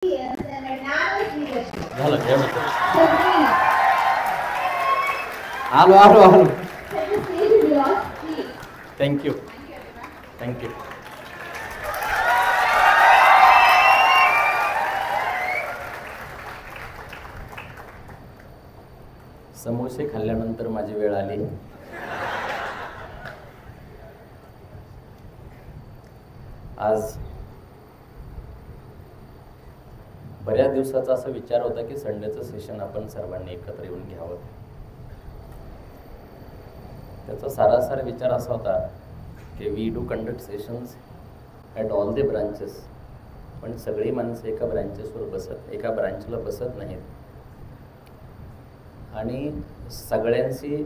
झालं आलो आलो आलो. Thank you thank you. समोसे खाल्ल्यानंतर माझी वेळ आली. आज बऱ्याच दिवसाचा असा विचार होता की संडेचं सेशन आपण सर्वांनी एकत्र येऊन घ्यावं. त्याचा सारासार विचार असा होता की we do conduct sessions at all the branches, पण सगळी माणसं एका ब्रांचला बसत नाहीत आणि सगळ्यांशी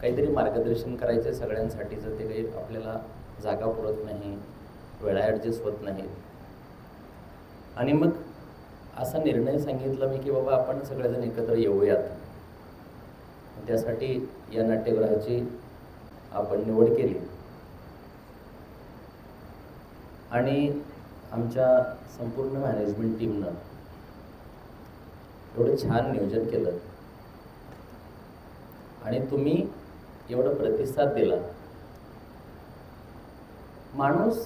काहीतरी मार्गदर्शन करायचे सगळ्यांसाठीचं ते काही आपल्याला जागा पुरत नाही, वेळा ॲडजस्ट होत नाहीत. आणि मग असा निर्णय सांगितला मी की बाबा आपण सगळेजण एकत्र येऊयात. त्यासाठी या नाट्यगृहाची आपण निवड केली आणि आमच्या संपूर्ण मॅनेजमेंट टीमनं एवढं छान नियोजन केलं आणि तुम्ही एवढा प्रतिसाद दिला. माणूस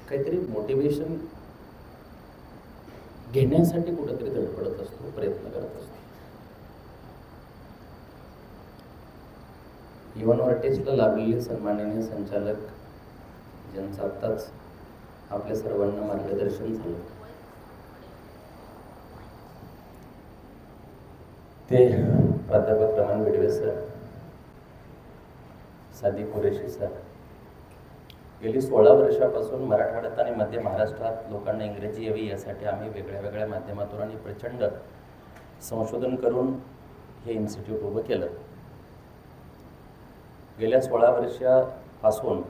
काहीतरी मोटिवेशन घेण्यासाठी कुठेतरी धडपडत असतो, प्रयत्न करत असतो. इव्हन आर्टिस्टला लाभलेले सन्माननीय संचालक ज्यांचं आत्ताच आपल्या सर्वांना मार्गदर्शन झालं, ते प्राध्यापक रमण बिडवे सर, सादी कुरेशी सर, गेली 16 वर्षापासून मराठवाड्यात आणि मध्य महाराष्ट्रात लोकांना इंग्रजी यावी यासाठी आम्ही वेगळ्या वेगळ्या माध्यमातून आणि प्रचंड संशोधन करून हे इन्स्टिट्यूट उभं केलं. गेल्या 16 वर्षापासून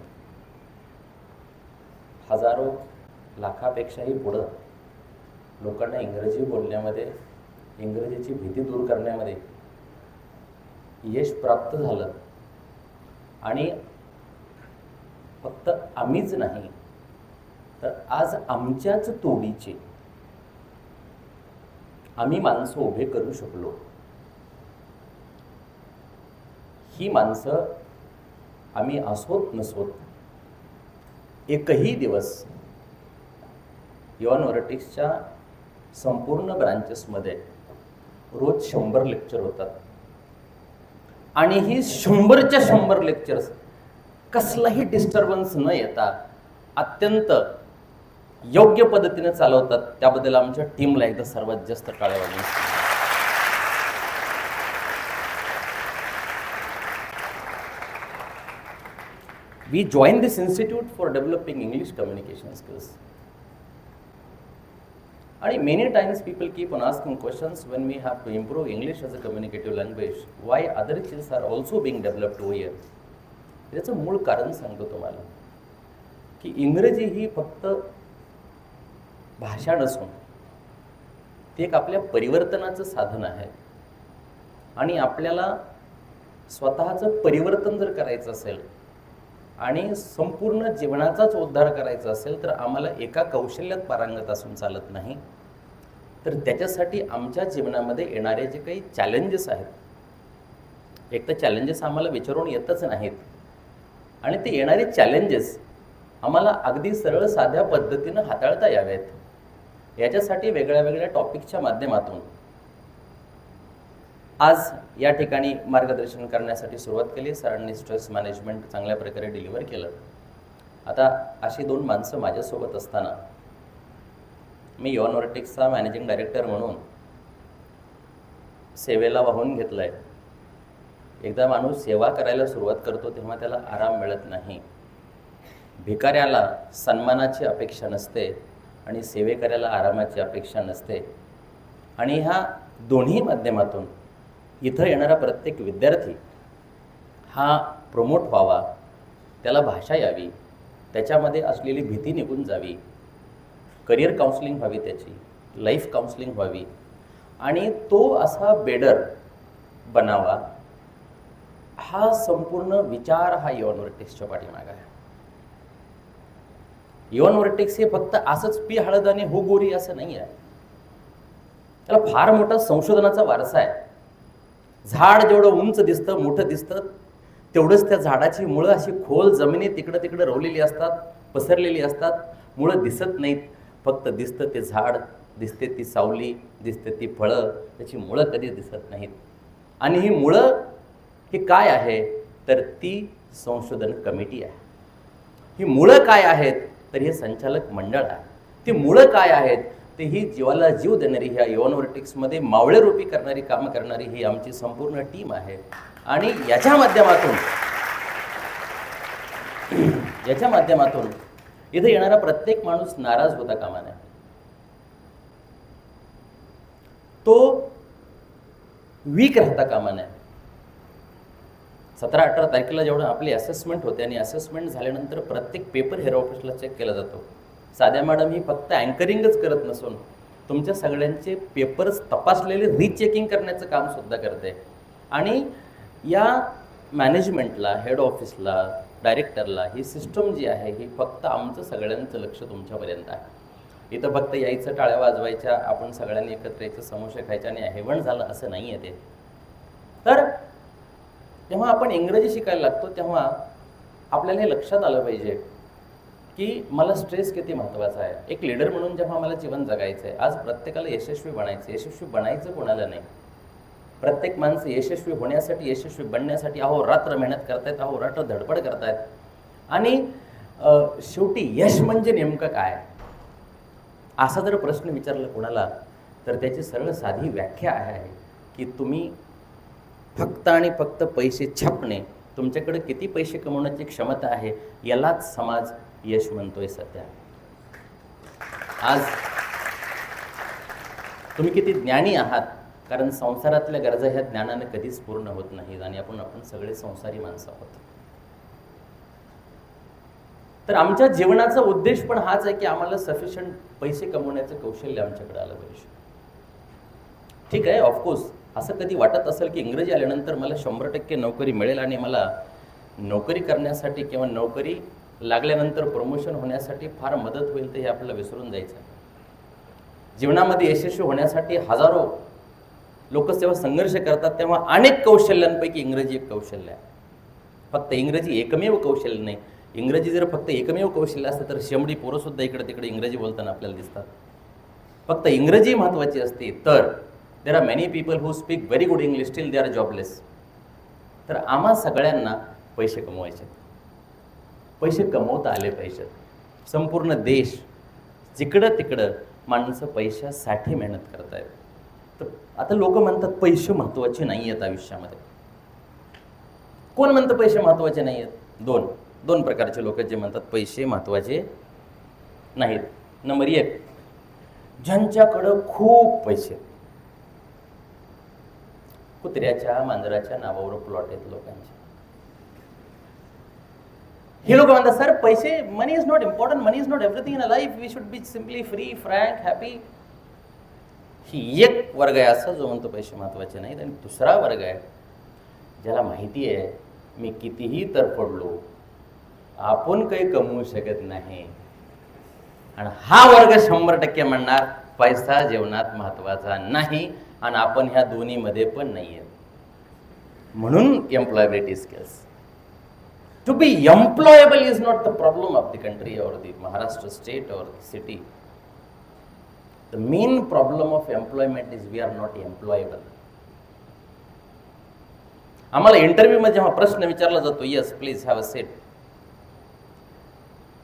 हजारो लाखापेक्षाही पुढं लोकांना इंग्रजी बोलण्यामध्ये, इंग्रजीची भीती दूर करण्यामध्ये यश प्राप्त झालं. आणि फक्त आम्हीच नाही तर आज आमच्याच तोडीचे आम्ही माणसं उभे करू शकलो. ही माणसं आम्ही असोत नसोत एकही दिवस इव्हन ऑर्टिस्टच्या संपूर्ण ब्रांचेसमध्ये रोज 100 लेक्चर होतात आणि ही 100च्या 100 लेक्चर्स कसलाही डिस्टर्बन्स न येता अत्यंत योग्य पद्धतीने चालवतात. त्याबद्दल आमच्या टीमला एकदा सर्वात जास्त टाळ्या वाजवून. We join this institute for developing English communication skills. आणि many times people keep on asking questions when we have to improve English as a communicative language, why other skills are also being developed over here. याचं मूळ कारण सांगतो तुम्हाला की इंग्रजी ही फक्त भाषा नसून ते एक आपल्या परिवर्तनाचं साधन आहे. आणि आपल्याला स्वतःचं परिवर्तन जर करायचं असेल आणि संपूर्ण जीवनाचाच उद्धार करायचा असेल तर आम्हाला एका कौशल्यात पारंगत असून चालत नाही. तर त्याच्यासाठी आमच्या जीवनामध्ये येणारे जे काही चॅलेंजेस आहेत, एक तर चॅलेंजेस आम्हाला विचारून येतच नाहीत आणि ते येणारे चॅलेंजेस आम्हाला अगदी सरळ साध्या पद्धतीनं हाताळता यावेत. याच्यासाठी वेगळ्या वेगळ्या टॉपिकच्या माध्यमातून आज या ठिकाणी मार्गदर्शन करण्यासाठी सुरुवात केली. सरांनी स्ट्रेस मॅनेजमेंट चांगल्या प्रकारे डिलिव्हर केलं. आता अशी 2 माणसं माझ्यासोबत असताना मी इव्हन ऑर्टिस्टचा मॅनेजिंग डायरेक्टर म्हणून सेवेला वाहून घेतलं आहे. एकदा माणूस सेवा करायला सुरुवात करतो तेव्हा त्याला आराम मिळत नाही. भिकाऱ्याला सन्मानाची अपेक्षा नसते आणि सेवेकऱ्याला आरामाची अपेक्षा नसते. आणि ह्या दोन्ही माध्यमातून इथं येणारा प्रत्येक विद्यार्थी हा प्रमोट व्हावा, त्याला भाषा यावी, त्याच्यामध्ये असलेली भीती निघून जावी, करिअर काउन्सिलिंग व्हावी, त्याची लाईफ काउन्सिलिंग व्हावी आणि तो असा बेडर बनावा, हा संपूर्ण विचार हा इव्हन ऑर्टिस्टच्या पाठीमागे आहे. इव्हन व्हर्टेक्स हे फक्त असंच पी हळद आणि हो गोरी असं नाही आहे. त्याला फार मोठा संशोधनाचा वारसा आहे. झाड जेवढं उंच दिसतं, मोठं दिसतं, तेवढंच त्या झाडाची मुळं अशी खोल जमिनीत तिकडं तिकडं रोवलेली असतात, पसरलेली असतात. मुळं दिसत नाहीत, फक्त दिसतं ते झाड, दिसते ती सावली, दिसते ती फळं, त्याची मुळं कधी दिसत नाहीत. आणि ही मुळं ही काय आहे तर ती संशोधन कमिटी आहे. ही मुळं काय आहेत तर हे संचालक मंडळ आहे. ती मुळं काय आहेत ते ही जीवाला जीव देणारी, ह्या इव्हन व्हर्टेक्समध्ये मावळेरूपी करणारी, कामं करणारी ही आमची संपूर्ण टीम आहे. आणि याच्या माध्यमातून इथे येणारा प्रत्येक माणूस नाराज होता कामा नये. तो वीक राहता कामा नये. 17-18 तारखेला जेवढं आपली असेसमेंट होते आणि असेसमेंट झाल्यानंतर प्रत्येक पेपर हेड ऑफिसला चेक केला जातो. साध्या मॅडम ही फक्त अँकरिंगच करत नसून तुमच्या सगळ्यांचे पेपर्स तपासलेले रिचेकिंग करण्याचं काम सुद्धा करते. आणि या मॅनेजमेंटला, हेड ऑफिसला, डायरेक्टरला ही सिस्टम जी आहे ही फक्त आमचं सगळ्यांचं लक्ष तुमच्यापर्यंत आहे. इथं फक्त यायचं, टाळ्या वाजवायच्या, आपण सगळ्यांनी एकत्र यायचं, समोसे खायचे आणि हेवण झालं असं नाही आहे ते. तर जेव्हा आपण इंग्रजी शिकायला लागतो तेव्हा आपल्याला हे लक्षात आलं पाहिजे की मला स्ट्रेस किती महत्त्वाचा आहे. एक लीडर म्हणून जेव्हा मला जीवन जगायचं आहे, आज प्रत्येकाला यशस्वी बनायचं. यशस्वी बनायचं कोणाला नाही. प्रत्येक माणसं यशस्वी होण्यासाठी, यशस्वी बनण्यासाठी अहोरात्र मेहनत करतायत, अहोरात्र धडपड करतायत. आणि शेवटी यश म्हणजे नेमकं काय असा जर प्रश्न विचारला कोणाला तर त्याची सरळ साधी व्याख्या आहे की तुम्ही फक्त आणि फक्त पैसे छापणे, तुमच्याकडे किती पैसे कमवण्याची क्षमता आहे यालाच समाज यश म्हणतोय सध्या. आज तुम्ही किती ज्ञानी आहात, कारण संसारातल्या गरजा ह्या ज्ञानाने कधीच पूर्ण होत नाहीत आणि आपण सगळे संसारी माणसं आहोत. तर आमच्या जीवनाचा उद्देश पण हाच आहे की आम्हाला सफिशियंट पैसे कमवण्याचं कौशल्य आमच्याकडे आलं पाहिजे. ठीक आहे, ऑफकोर्स असं कधी वाटत असेल की इंग्रजी आल्यानंतर मला 100% नोकरी मिळेल आणि मला नोकरी करण्यासाठी किंवा नोकरी लागल्यानंतर प्रमोशन होण्यासाठी फार मदत होईल, तर हे आपल्याला विसरून जायचं. जीवनामध्ये यशस्वी होण्यासाठी हजारो लोक जेव्हा संघर्ष करतात तेव्हा अनेक कौशल्यांपैकी इंग्रजी एक कौशल्य आहे. फक्त इंग्रजी एकमेव कौशल्य नाही. इंग्रजी जर फक्त एकमेव कौशल्य असतं तर शेमडी पोरंसुद्धा इकडे तिकडे इंग्रजी बोलताना आपल्याला दिसतात. फक्त इंग्रजी महत्त्वाची असते तर देर are many people who speak very good English steel they are jobless. तर आम्हा सगळ्यांना पैसे कमवायचे, पैसे कमवता आले पाहिजेत. संपूर्ण देश जिकडं तिकडं माणसं पैशासाठी मेहनत करत आहेत. तर आता लोक म्हणतात पैसे महत्त्वाचे नाही आहेत आयुष्यामध्ये. कोण म्हणतं पैसे महत्त्वाचे नाही आहेत? दोन प्रकारचे लोक जे म्हणतात पैसे महत्त्वाचे नाहीत. नंबर 1, ज्यांच्याकडं खूप पैसे, कुत्र्याच्या मांजराच्या नावावर प्लॉट आहेत लोकांचे. हे लोक म्हणतात सर पैसे, money is not important, money is not everything in a life, we should be simply free, frank, happy. ही एक वर्ग आहे असा जो म्हणतो पैसे महत्त्वाचे नाहीत. आणि दुसरा वर्ग आहे ज्याला माहिती आहे मी कितीही तरफडलो आपण काही कमवू शकत नाही. आणि हा वर्ग 100% म्हणणार पैसा जीवनात महत्त्वाचा नाही आणि आपण ह्या दोन्हीमध्ये पण नाही आहेत. म्हणून employability skills. To be employable is not the problem of the country or the Maharashtra state or the city. The main problem of employment is we are not employable. आम्हाला इंटरव्ह्यूमध्ये जेव्हा प्रश्न विचारला जातो, yes please have a seat,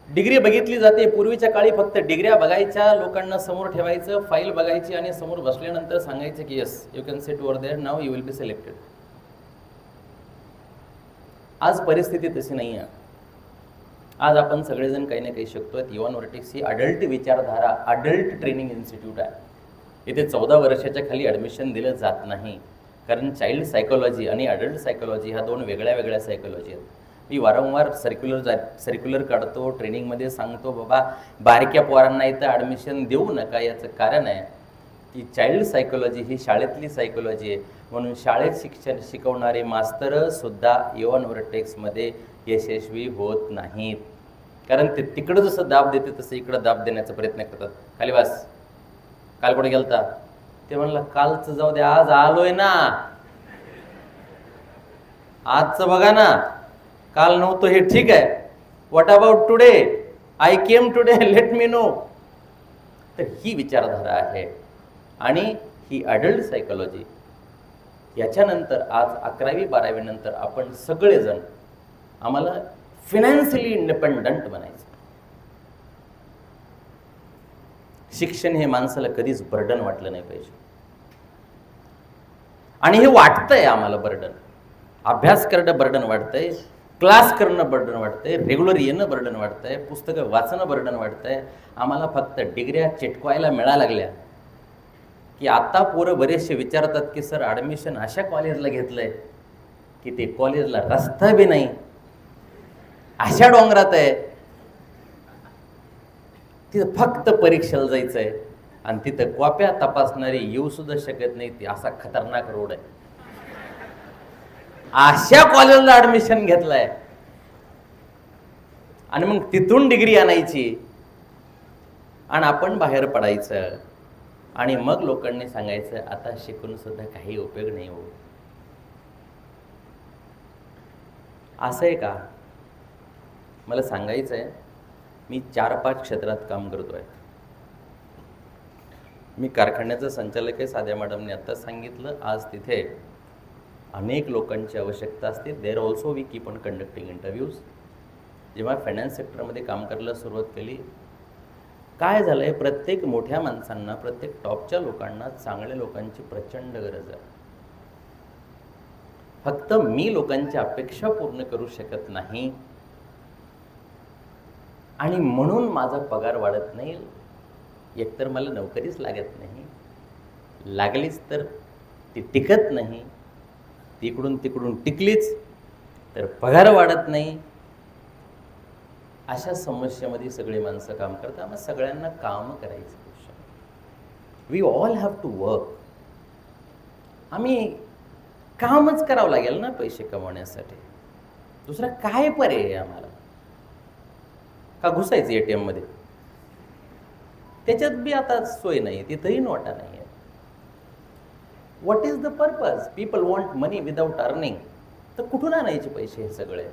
degree बघितली जाते. पूर्वीच्या काळी फक्त डिग्र्या बघायच्या, लोकांना समोर ठेवायचं, फाईल बघायची आणि समोर बसल्यानंतर सांगायचं की yes you can sit over there, now you will be selected. आज परिस्थिती तशी नाही आहे. आज आपण सगळेजण काही ना काही शिकतोय. इव्हन व्हर्टेक्स ही अडल्ट विचारधारा, अडल्ट ट्रेनिंग इन्स्टिट्यूट आहे. इथे 14 वर्षाच्या खाली ॲडमिशन दिलं जात नाही, कारण चाइल्ड सायकोलॉजी आणि अडल्ट सायकोलॉजी ह्या 2 वेगळ्या वेगळ्या सायकोलॉजी आहेत. मी वारंवार सर्क्युलर काढतो, ट्रेनिंगमध्ये सांगतो बाबा बारक्या पोरांना इथं ॲडमिशन देऊ नका. याचं कारण आहे की चाइल्ड सायकोलॉजी ही शाळेतली सायकोलॉजी आहे. म्हणून शाळेत शिक्षण शिकवणारे मास्तरं सुद्धा इव्हन व्हर्टेक्समध्ये यशस्वी होत नाहीत. कारण ते तिकडं जसं दाब देते तसं इकडं दाब देण्याचा प्रयत्न करतात. खाली बस, काल कुठे गेलता? ते म्हणलं कालचं जाऊ दे, आज आलोय ना, आजचं बघा ना, काल नव्हतं हे ठीक आहे, what about today, I came today, let me know. तर ही विचारधारा आहे आणि ही अडल्ट सायकोलॉजी. याच्यानंतर आज 11वी 12वी नंतर आपण सगळेजण आम्हाला फिनान्शियली इंडिपेंडंट बनायचं. शिक्षण हे माणसाला कधीच बर्डन वाटलं नाही पाहिजे. आणि हे वाटतंय आम्हाला बर्डन. अभ्यास करणं बर्डन वाटतंय, क्लास करणं बर्डन वाटतंय, रेग्युलर येणं बर्डन वाटतंय, पुस्तकं वाचणं बर्डन वाटतंय. आम्हाला फक्त डिग्र्या चिटकवायला मिळायला लागल्या की आता पोरं बरेचसे विचारतात की सर ॲडमिशन अशा कॉलेजला घेतलंय की ते कॉलेजला रस्ता बी नाही, अशा डोंगरात आहे, तिथं फक्त परीक्षेला जायचं आहे आणि तिथं कॉप्या तपासणारी येऊ सुद्धा शकत नाही, ती असा खतरनाक रोड आहे. अशा कॉलेजला ॲडमिशन घेतलंय आणि मग तिथून डिग्री आणायची आणि आपण बाहेर पडायचं आणि मग लोकांनी सांगायचं आता शिकून सुद्धा काही उपयोग नाही हो. असं आहे का? मला सांगायचं आहे, मी 4-5 क्षेत्रात काम करतोय. मी कारखान्याचं संचालक आहे, साध्या मॅडमने आता सांगितलं. आज तिथे अनेक लोकांची आवश्यकता असते. There also we keep on conducting interviews. जेव्हा फायनान्स सेक्टरमध्ये काम करायला सुरुवात केली, काय झालं आहे, प्रत्येक मोठ्या माणसांना, प्रत्येक टॉपच्या लोकांना चांगल्या लोकांची प्रचंड गरज आहे. फक्त मी लोकांच्या अपेक्षा पूर्ण करू शकत नाही आणि म्हणून माझा पगार वाढत नाही. एकतर मला नोकरीच लागत नाही, लागलीच तर ती टिकत नाही, तिकडून टिकलीच तर पगार वाढत नाही. अशा समस्येमध्ये सगळी माणसं काम करतात. आम्हाला सगळ्यांना काम करायचं. We all have to work. आम्ही कामच करावं लागेल ना पैसे कमवण्यासाठी. दुसरा काय पर्याय आहे आम्हाला? का घुसायचं ATM मध्ये? त्याच्यात बी आता सोय नाही, तिथंही नोटा नाही आहे. What is the purpose? People want money without earning. तर कुठून आणायचे पैसे हे सगळे?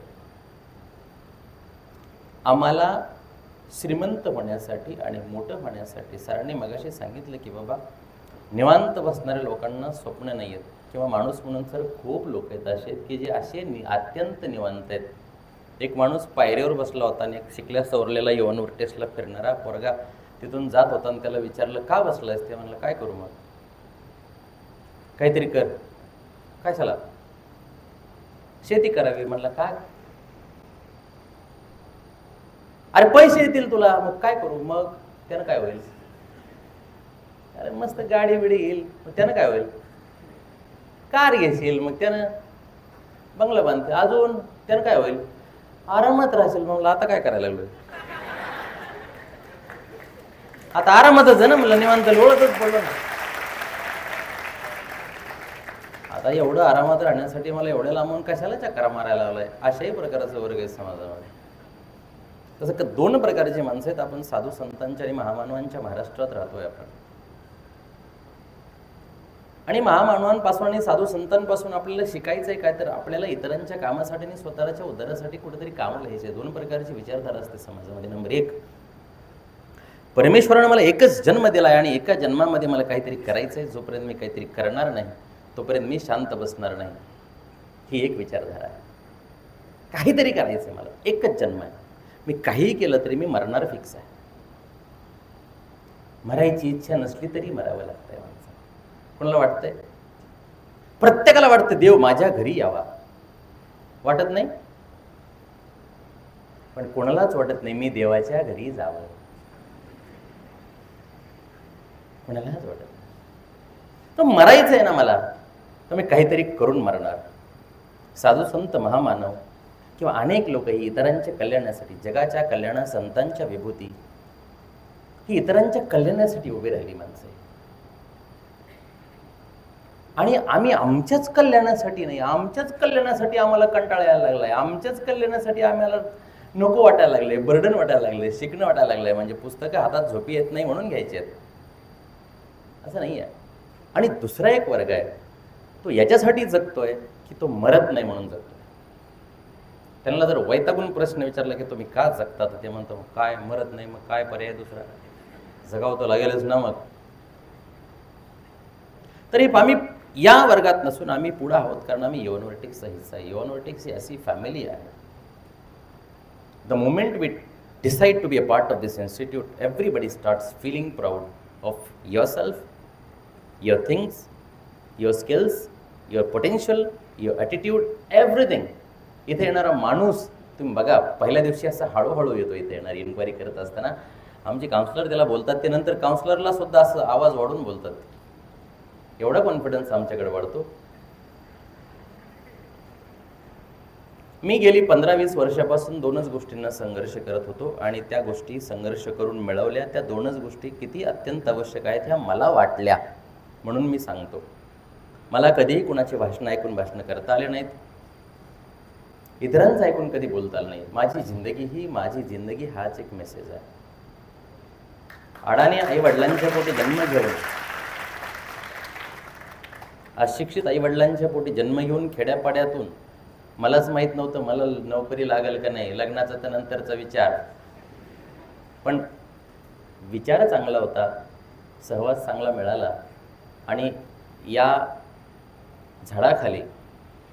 आम्हाला श्रीमंत होण्यासाठी आणि मोठं होण्यासाठी सरांनी मगाशी सांगितलं की बाबा निवांत बसणाऱ्या लोकांना स्वप्न नाही आहेत, किंवा माणूस म्हणून तर खूप लोक आहेत असे की जे असे अत्यंत निवांत आहेत. एक माणूस पायरीवर बसला होता आणि एक शिकल्या सवरलेला यवनवर टेस्टला फिरणारा पोरगा तिथून जात होता आणि त्याला विचारलं का बसलायस? ते म्हणलं काय करू मग, काहीतरी कर. काय झाला? शेती करावी. म्हणलं काय? अरे पैसे येतील तुला. मग काय करू? मग त्यानं काय होईल? अरे मस्त गाडी बिडी येईल. मग त्यानं काय होईल? कार घेशील. मग त्यानं बंगला बांधते. अजून त्यानं काय होईल? आरामात राहशील. मग आता काय करायला लागलो? आता आरामातच आहे ना. म्हणलं निवांत लोळतच पडलो ना. आता एवढं आरामात राहण्यासाठी मला एवढ्या लांबून कशाला चक्रा मारायला लागलाय? अशाही प्रकारचा वर्ग आहे समाजामध्ये. तसं 2 प्रकारची माणसं आहेत. आपण साधू संतांच्या आणि महामानवांच्या महाराष्ट्रात राहतोय आपण. आणि महामानवांपासून आणि साधू संतांपासून आपल्याला शिकायचं आहे काय? तर आपल्याला इतरांच्या कामासाठी आणि स्वतःच्या उद्धारासाठी कुठेतरी कामं लिहायचे. 2 प्रकारची विचारधारा असते समाजामध्ये. नंबर 1, परमेश्वरानं मला एकच जन्म दिला आहे आणि एका जन्मामध्ये मला काहीतरी करायचं आहे. जोपर्यंत मी काहीतरी करणार नाही तोपर्यंत मी शांत बसणार नाही. ही एक विचारधारा आहे. काहीतरी करायचं आहे मला, एकच जन्म आहे, मी काहीही केलं तरी मी मरणार फिक्स आहे. मरायची इच्छा नसली तरी मरावं लागतंय माणसाला. कोणाला वाटतंय? प्रत्येकाला वाटतं देव माझ्या घरी यावा. वाटत नाही? पण कोणालाच वाटत नाही मी देवाच्या घरी जावं. कोणालाच वाटत नाही. तर मरायचं आहे ना मला, तर मी काहीतरी करून मरणार. साधू संत महामानव किंवा अनेक लोक ही इतरांच्या कल्याणासाठी, जगाच्या कल्याणा, संतांच्या विभूती ही इतरांच्या कल्याणासाठी उभी राहिली माणसं. आणि आम्ही आमच्याच कल्याणासाठी नाही, आमच्याच कल्याणासाठी आम्हाला कंटाळा यायला लागलाय, आमच्याच कल्याणासाठी आम्हाला नको वाटायला लागले, बर्डन वाटायला लागले, शिकणं वाटायला लागलंय, म्हणजे पुस्तकं हातात झोपी येत नाही म्हणून घ्यायची आहेत, असं नाही आहे. आणि दुसरा एक वर्ग आहे, तो याच्यासाठी जगतोय की तो मरत नाही म्हणून जगतोय. त्यांना जर वैतागून प्रश्न विचारला की तुम्ही का जगता, तर ते म्हणतो काय मरत नाही, मग काय पर्याय दुसरा, जगावं तर लागेलच ना. मग तरी आम्ही या वर्गात नसून आम्ही पुढे आहोत, कारण आम्ही युवनवर्टिक्सचा हिस्सा आहे. युवनवर्टिक्स ही अशी फॅमिली आहे. The moment we decide to be a part of this institute, everybody starts feeling proud of your self, your things, your skills, your potential, your attitude, everything. इथे येणारा माणूस तुम्ही बघा, पहिल्या दिवशी असा हळूहळू येतो. इथे येणारी इन्क्वायरी करत असताना आमचे काउन्सिलर त्याला बोलतात, ते नंतर काउन्सिलरला सुद्धा असं आवाज वाढून बोलतात. एवढा कॉन्फिडन्स आमच्याकडे वाढतो. मी गेली 15-20 वर्षापासून 2च गोष्टींना संघर्ष करत होतो, आणि त्या गोष्टी संघर्ष करून मिळवल्या. त्या 2च गोष्टी किती अत्यंत आवश्यक आहेत ह्या मला वाटल्या, म्हणून मी सांगतो. मला कधीही कुणाचे भाषण ऐकून भाषण करता आले नाहीत, इतरांचं ऐकून कधी बोलता आलं नाही. माझी जिंदगी हाच एक मेसेज आहे. अडाणी आई वडिलांच्या पोटी जन्म घेऊन, अशिक्षित आई वडिलांच्या पोटी जन्म घेऊन खेड्यापाड्यातून मलाच माहीत नव्हतं मला नोकरी लागेल का नाही, लग्नाचा तर नंतरचा विचार, पण विचार चांगला होता, सहवास चांगला मिळाला, आणि या झाडाखाली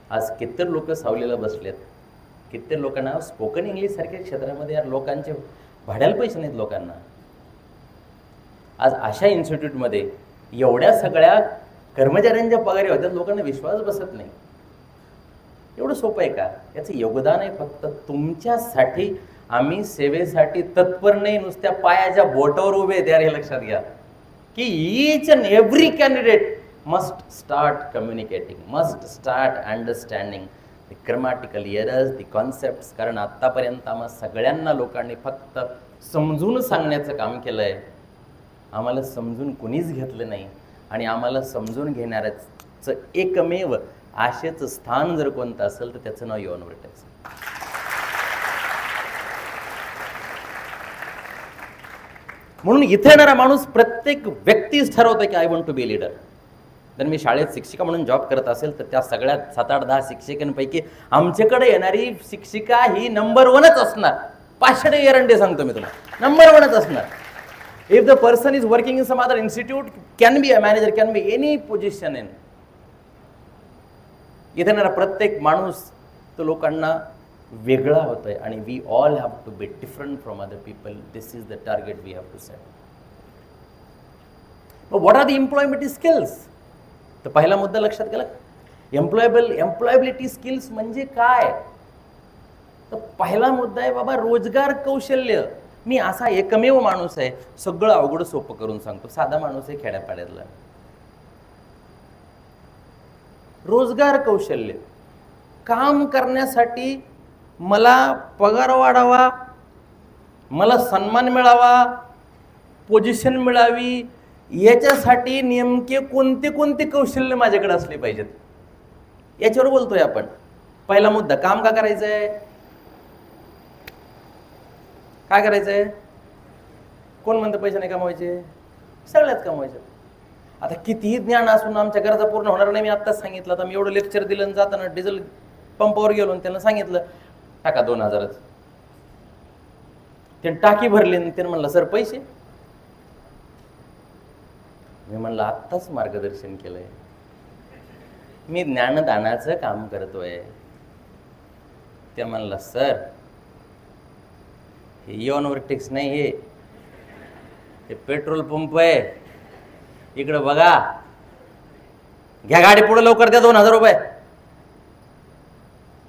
आज कितीतर लोक सावलीला बसलेत. कितीतर लोकांना स्पोकन इंग्लिश सारख्या क्षेत्रामध्ये यार लोकांचे भाड्याला पैसे नाहीत लोकांना. आज अशा इन्स्टिट्यूटमध्ये एवढ्या सगळ्या कर्मचाऱ्यांच्या पगारी होत्यात, लोकांना विश्वास बसत नाही. एवढं सोपं आहे का? याचं योगदान आहे फक्त तुमच्यासाठी. आम्ही सेवेसाठी तत्पर नाही, नुसत्या पायाच्या बोटावर उभे आहेत यार, हे लक्षात घ्या की each and every candidate must start communicating, must start understanding the grammatical errors, the concepts. कारण आत्तापर्यंत आम्हा सगळ्यांना लोकांनी फक्त समजून सांगण्याचं काम केलं आहे. आम्हाला समजून कुणीच घेतलं नाही, आणि आम्हाला समजून घेणाऱ्याचं एकमेव आशेचं स्थान जर कोणतं असेल तर त्याचं नाव युवनवर्टिक्स. म्हणून इथे येणारा माणूस, प्रत्येक व्यक्तीच ठरवतो की I want to be leader. जर मी शाळेत शिक्षिका म्हणून जॉब करत असेल तर त्या सगळ्यात 7-8-10 शिक्षिकांपैकी आमच्याकडे येणारी शिक्षिका ही नंबर 1च असणार. 500 एरंडे सांगतो मी तुला, नंबर 1च असणार. If the person is working in some other institute, can be a manager, can be any position in. इथे येणारा प्रत्येक माणूस तो लोकांना वेगळा होतोय, आणि we all have to be different from other people. This is the target we have to set. What are the employment skills? तर पहिला मुद्दा लक्षात गेला, एम्प्लॉयबिलिटी स्किल्स म्हणजे काय? तर पहिला मुद्दा आहे बाबा रोजगार कौशल्य. मी असा एकमेव माणूस आहे, सगळं अवघड सोपं करून सांगतो. साधा माणूस आहे खेड्यापाड्यातला. रोजगार कौशल्य, काम करण्यासाठी मला पगार वाढावा, मला सन्मान मिळावा, पोझिशन मिळावी, याच्यासाठी नेमके कोणते कोणते कौशल्य माझ्याकडे असले पाहिजेत, याच्यावर बोलतोय आपण. पहिला मुद्दा, काम का करायचंय? काय करायचंय? कोण म्हणतं पैसे नाही कमवायचे? सगळ्यात कमवायचे. आता कितीही ज्ञान असून आमच्या गरजा पूर्ण होणार नाही. मी आत्ताच सांगितलं, आता मी एवढं लेक्चर दिलं आणि जाताना डिझेल पंपावर गेलो आणि त्यांना सांगितलं टाका 2000च. त्याने टाकी भरली आणि त्याने म्हणलं सर पैसे. मी म्हणलं आत्ताच मार्गदर्शन केलंय, मी ज्ञानदानाचं काम करतोय. ते म्हणलं सर हे युवनवर्टिक्स नाही, हे पेट्रोल पंप आहे, इकडं बघा, घ्या गाडी पुढे लवकर द्या 2000 रुपये.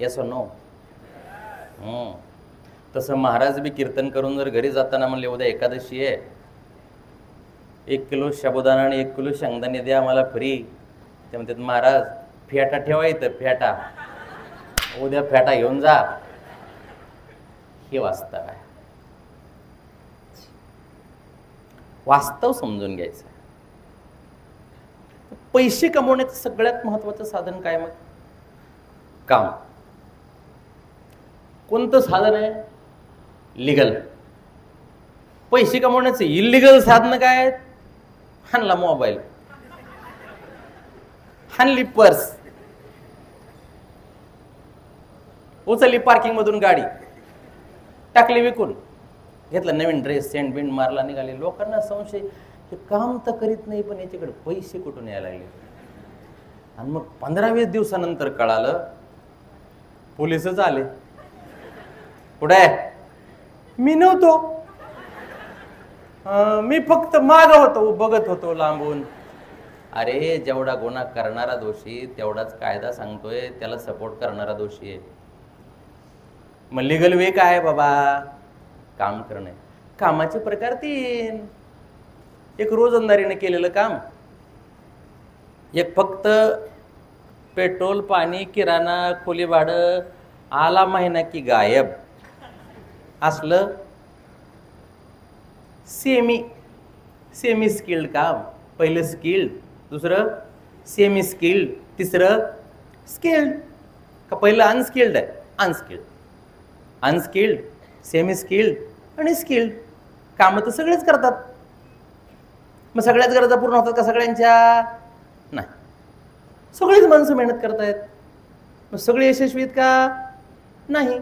येस और नो? तसं महाराज बी कीर्तन करून जर घरी जाताना म्हणले उद्या एकादशी आहे, 1 किलो साबुदाणा आणि 1 किलो शेंगदाणे द्या मला फ्री. ते म्हणतात महाराज फेटा ठेवा इथं, फेटा, उद्या फेटा घेऊन जा. हे वास्तव आहे. वास्तव समजून घ्यायचं. पैसे कमवण्याचं सगळ्यात महत्वाचं साधन काय? मग काम. कोणतं साधन आहे? लिगल. पैसे कमवण्याचे इलिगल साधनं काय आहेत? हाणला मोबाईल, हाणली पर्स, उचलली पार्किंग मधून गाडी, टाकली विकून, घेतला नवीन ड्रेस, सेंट बिंट मारला, निघाले. लोकांना संशय, हे काम तर करीत नाही पण याच्याकडे पैसे कुठून यायला लागले. आणि मग 15-20 दिवसानंतर कळालं, पोलिसच आले. कुठे? मी नव्हतो, मी फक्त माग होतो, बघत होतो लांबून. अरे जेवढा गुन्हा करणारा दोषी तेवढाच कायदा सांगतोय त्याला सपोर्ट करणारा दोषी आहे. मग लिगल वे काय आहे बाबा? काम करणे. कामाचे प्रकार 3. एक रोजंदारीने केलेलं काम, एक फक्त पेट्रोल, पाणी, किराणा, खोली भाडं, आला महिना की गायब असलं सेमी स्किल्ड काम. पहिलं स्किल्ड, दुसरं सेमी स्किल्ड, तिसरं स्किल्ड. का पहिलं अनस्किल्ड आहे? अनस्किल्ड, सेमी स्किल्ड आणि स्किल्ड. कामं तर सगळेच करतात. मग सगळ्याच गरजा पूर्ण होतात का सगळ्यांच्या? नाही. सगळीच माणसं मेहनत करतायत, मग सगळे यशस्वी आहेत का? नाही.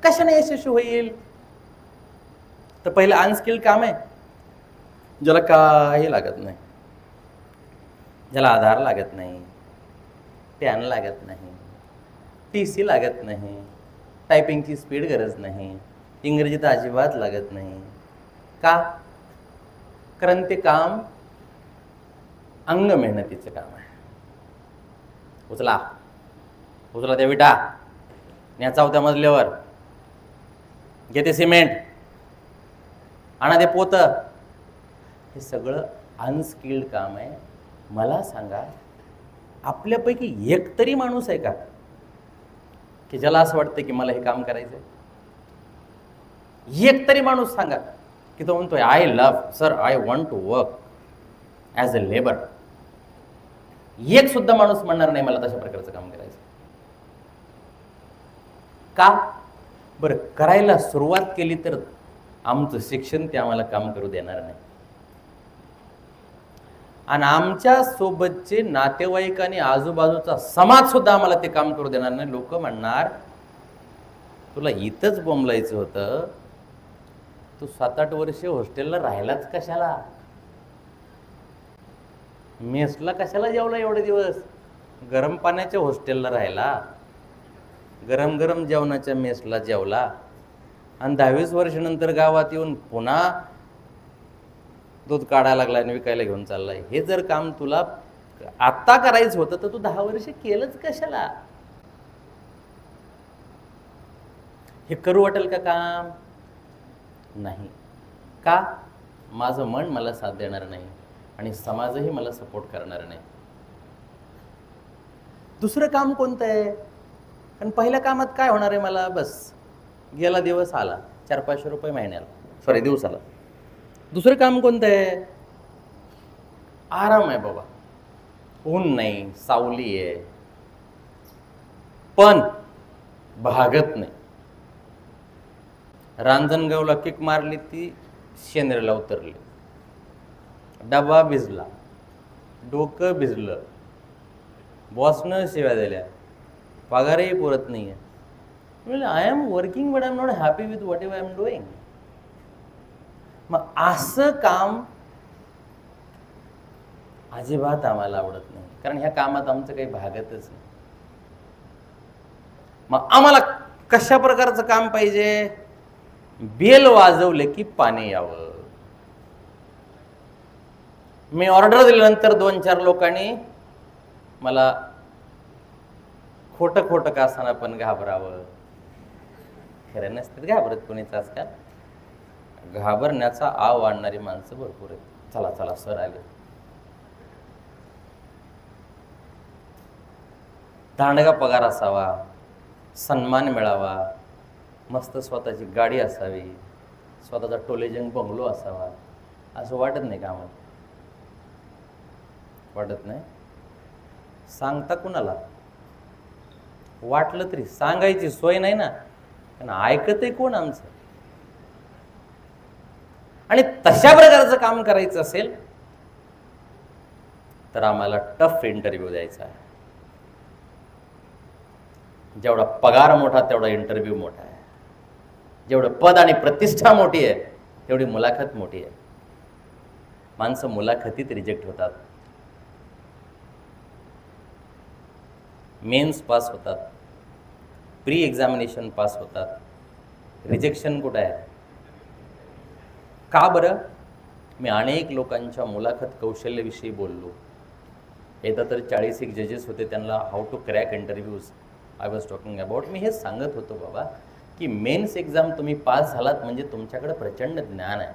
कशाने यशस्वी होईल? तर पहिलं अनस्किल्ड काम आहे, ज्याला काही लागत नाही, ज्याला आधार लागत नाही, पॅन लागत नाही, PC लागत नाही, टायपिंगची स्पीड गरज नाही, इंग्रजी तर अजिबात लागत नाही. का? कारण ते काम अंग मेहनतीचं काम आहे. उचला त्या विटा, न्या 4थ्या मजल्यावर, घेते सिमेंट, आणा ते पोत. हे सगळं अनस्किल्ड काम आहे. मला सांगा, आपल्यापैकी एक तरी माणूस आहे का की ज्याला असं वाटतं की मला हे काम करायचंय? एक तरी माणूस सांगा की तो म्हणतोय I want to work as a labour. एक सुद्धा माणूस म्हणणार नाही मला तशा प्रकारचं काम करायचं. का बरं? करायला सुरुवात केली तर आमचं शिक्षण ते आम्हाला काम करू देणार नाही, आणि आमच्या सोबतचे नातेवाईक आणि आजूबाजूचा समाज सुद्धा आम्हाला ते काम करू देणार नाही. लोक म्हणणार, तुला इथंच बोंबलायचं होतं, तू 7-8 वर्ष हॉस्टेलला राहिलाच कशाला? मेसला कशाला जेवला एवढे दिवस? गरम पाण्याच्या हॉस्टेलला राहिला, गरम गरम जेवणाच्या मेसला जेवला, आणि 10-20 वर्षानंतर गावात येऊन पुन्हा दूध काढायला लागला आणि विकायला घेऊन चाललाय. हे जर काम तुला आत्ता करायचं होतं तर तू 10 वर्ष केलंच कशाला? हे करू वाटेल का काम? नाही. का? माझं मन मला साथ देणार नाही आणि समाजही मला सपोर्ट करणार नाही. दुसरं काम कोणतं आहे? कारण पहिल्या कामात काय होणार आहे? मला बस गेला दिवस आला, 400-500 रुपये महिन्याला, दिवसाला. दुसरं काम कोणतं आहे? आराम आहे बाबा, ऊन नाही, सावली आहे, पण भागत नाही. रांजणगावला किक मारली ती शेंद्रेला उतरली, डबा भिजला, डोकं भिजलं, बॉसनं शिव्या दिल्या, पगारही पुरत नाही आहे. म्हणजे I am working but I am not happy with what ever I am doing. मग असं काम अजिबात आम्हाला आवडत नाही, कारण ह्या कामात आमचं काही भागतच नाही. मग आम्हाला कशा प्रकारचं काम पाहिजे? बेल वाजवले की पाणी यावं. मी ऑर्डर दिल्यानंतर 2-4 लोकांनी मला खोटं का असताना पण घाबरावं. खरं नसतात घाबरत कोणीच आजकाल. घाबरण्याचा आव आणणारी माणसं भरपूर आहेत. चला सर आले. दांडगा पगार असावा, सन्मान मिळावा, मस्त स्वतःची गाडी असावी, स्वतःचा टोलेजंग बंगलो असावा, असं वाटत नाही का आम्हाला? वाटत नाही? सांगता कुणाला? वाटलं तरी सांगायची सोय नाही ना. कारण ऐकतंय कोण आमचं? आणि तशा प्रकारचं काम करायचं असेल तर आम्हाला टफ इंटरव्ह्यू द्यायचा आहे. जेवढा पगार मोठा तेवढा इंटरव्ह्यू मोठा आहे. जेवढं पद आणि प्रतिष्ठा मोठी आहे तेवढी मुलाखत मोठी आहे. माणसं मुलाखतीत रिजेक्ट होतात, मेन्स पास होतात, प्री एक्झामिनेशन पास होतात, रिजेक्शन कुठं आहे? का बरं? मी अनेक लोकांच्या मुलाखत कौशल्याविषयी बोललो. एकदा तर 40 जजेस होते, त्यांना how to crack interviews I was talking about. मी हे सांगत होतो बाबा की मेन्स एक्झाम तुम्ही पास झालात म्हणजे तुमच्याकडे प्रचंड ज्ञान आहे.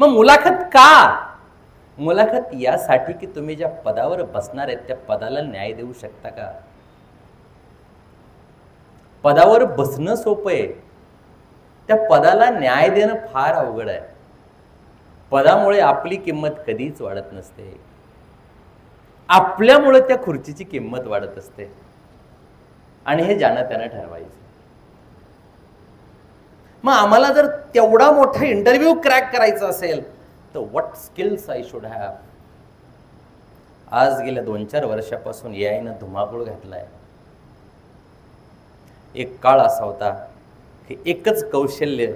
मग मुलाखत का? मुलाखत यासाठी की तुम्ही ज्या पदावर बसणार आहेत त्या पदाला न्याय देऊ शकता का? पदावर बसणं सोपं आहे, त्या पदाला न्याय देणं फार अवघड आहे. पदामुळे आपली किंमत कधीच वाढत नसते, आपल्यामुळे त्या खुर्चीची किंमत वाढत असते. आणि हे ज्यानं त्यानं ठरवायचं. मग आम्हाला जर तेवढा मोठा इंटरव्ह्यू क्रॅक करायचा असेल तर what skills I should have. आज गेल्या 2-4 वर्षापासून एआयनं धुमाकूळ घातलाय. एक काळ असा होता की एकच कौशल्य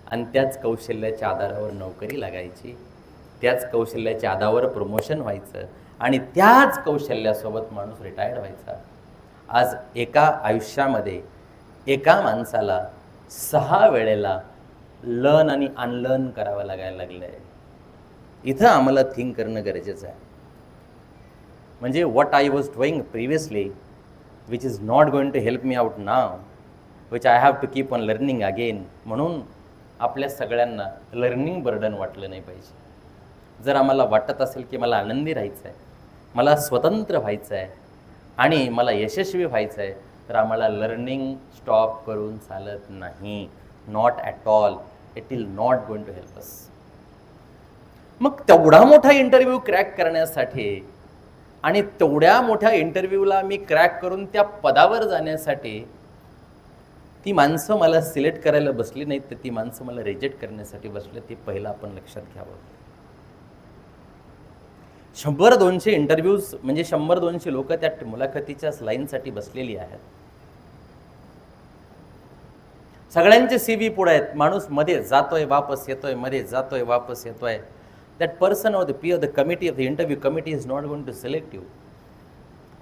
आणि त्याच कौशल्याच्या आधारावर नोकरी लागायची, त्याच कौशल्याच्या आधारावर प्रमोशन व्हायचं आणि त्याच कौशल्यासोबत माणूस रिटायर्ड व्हायचा. आज एका आयुष्यामध्ये एका माणसाला 6 वेळेला लर्न आणि अनलर्न करावं लागायला लागलं आहे. इथं आम्हाला थिंक करणं गरजेचं आहे. म्हणजे what I was doing previously which is not going to help me out now, which I have to keep on learning again. म्हणून आपल्या सगळ्यांना लर्निंग बर्डन वाटलं नाही पाहिजे. जर आम्हाला वाटत असेल की मला आनंदी राहायचं आहे, मला स्वतंत्र व्हायचं आहे आणि मला यशस्वी व्हायचं आहे, तर आम्हाला लर्निंग स्टॉप करून चालत नाही. Not at all. It will not going to help us. मग तेवढा मोठा इंटरव्ह्यू क्रॅक करण्यासाठी आणि तेवढ्या मोठ्या इंटरव्ह्यूला मी क्रॅक करून त्या पदावर जाण्यासाठी ती माणसं मला सिलेक्ट करायला बसली नाहीत, तर ती माणसं मला रिजेक्ट करण्यासाठी बसले. ते पहिलं आपण लक्षात घ्यावं. 100-200 इंटरव्ह्यूज म्हणजे 100-200 लोक त्या मुलाखतीच्या लाईनसाठी बसलेली आहेत. सगळ्यांचे CV पुढे आहेत. माणूस मध्ये जातोय वापस येतोय, मध्ये जातोय वापस येतोय. That person or the committee of the interview committee is not going to select you.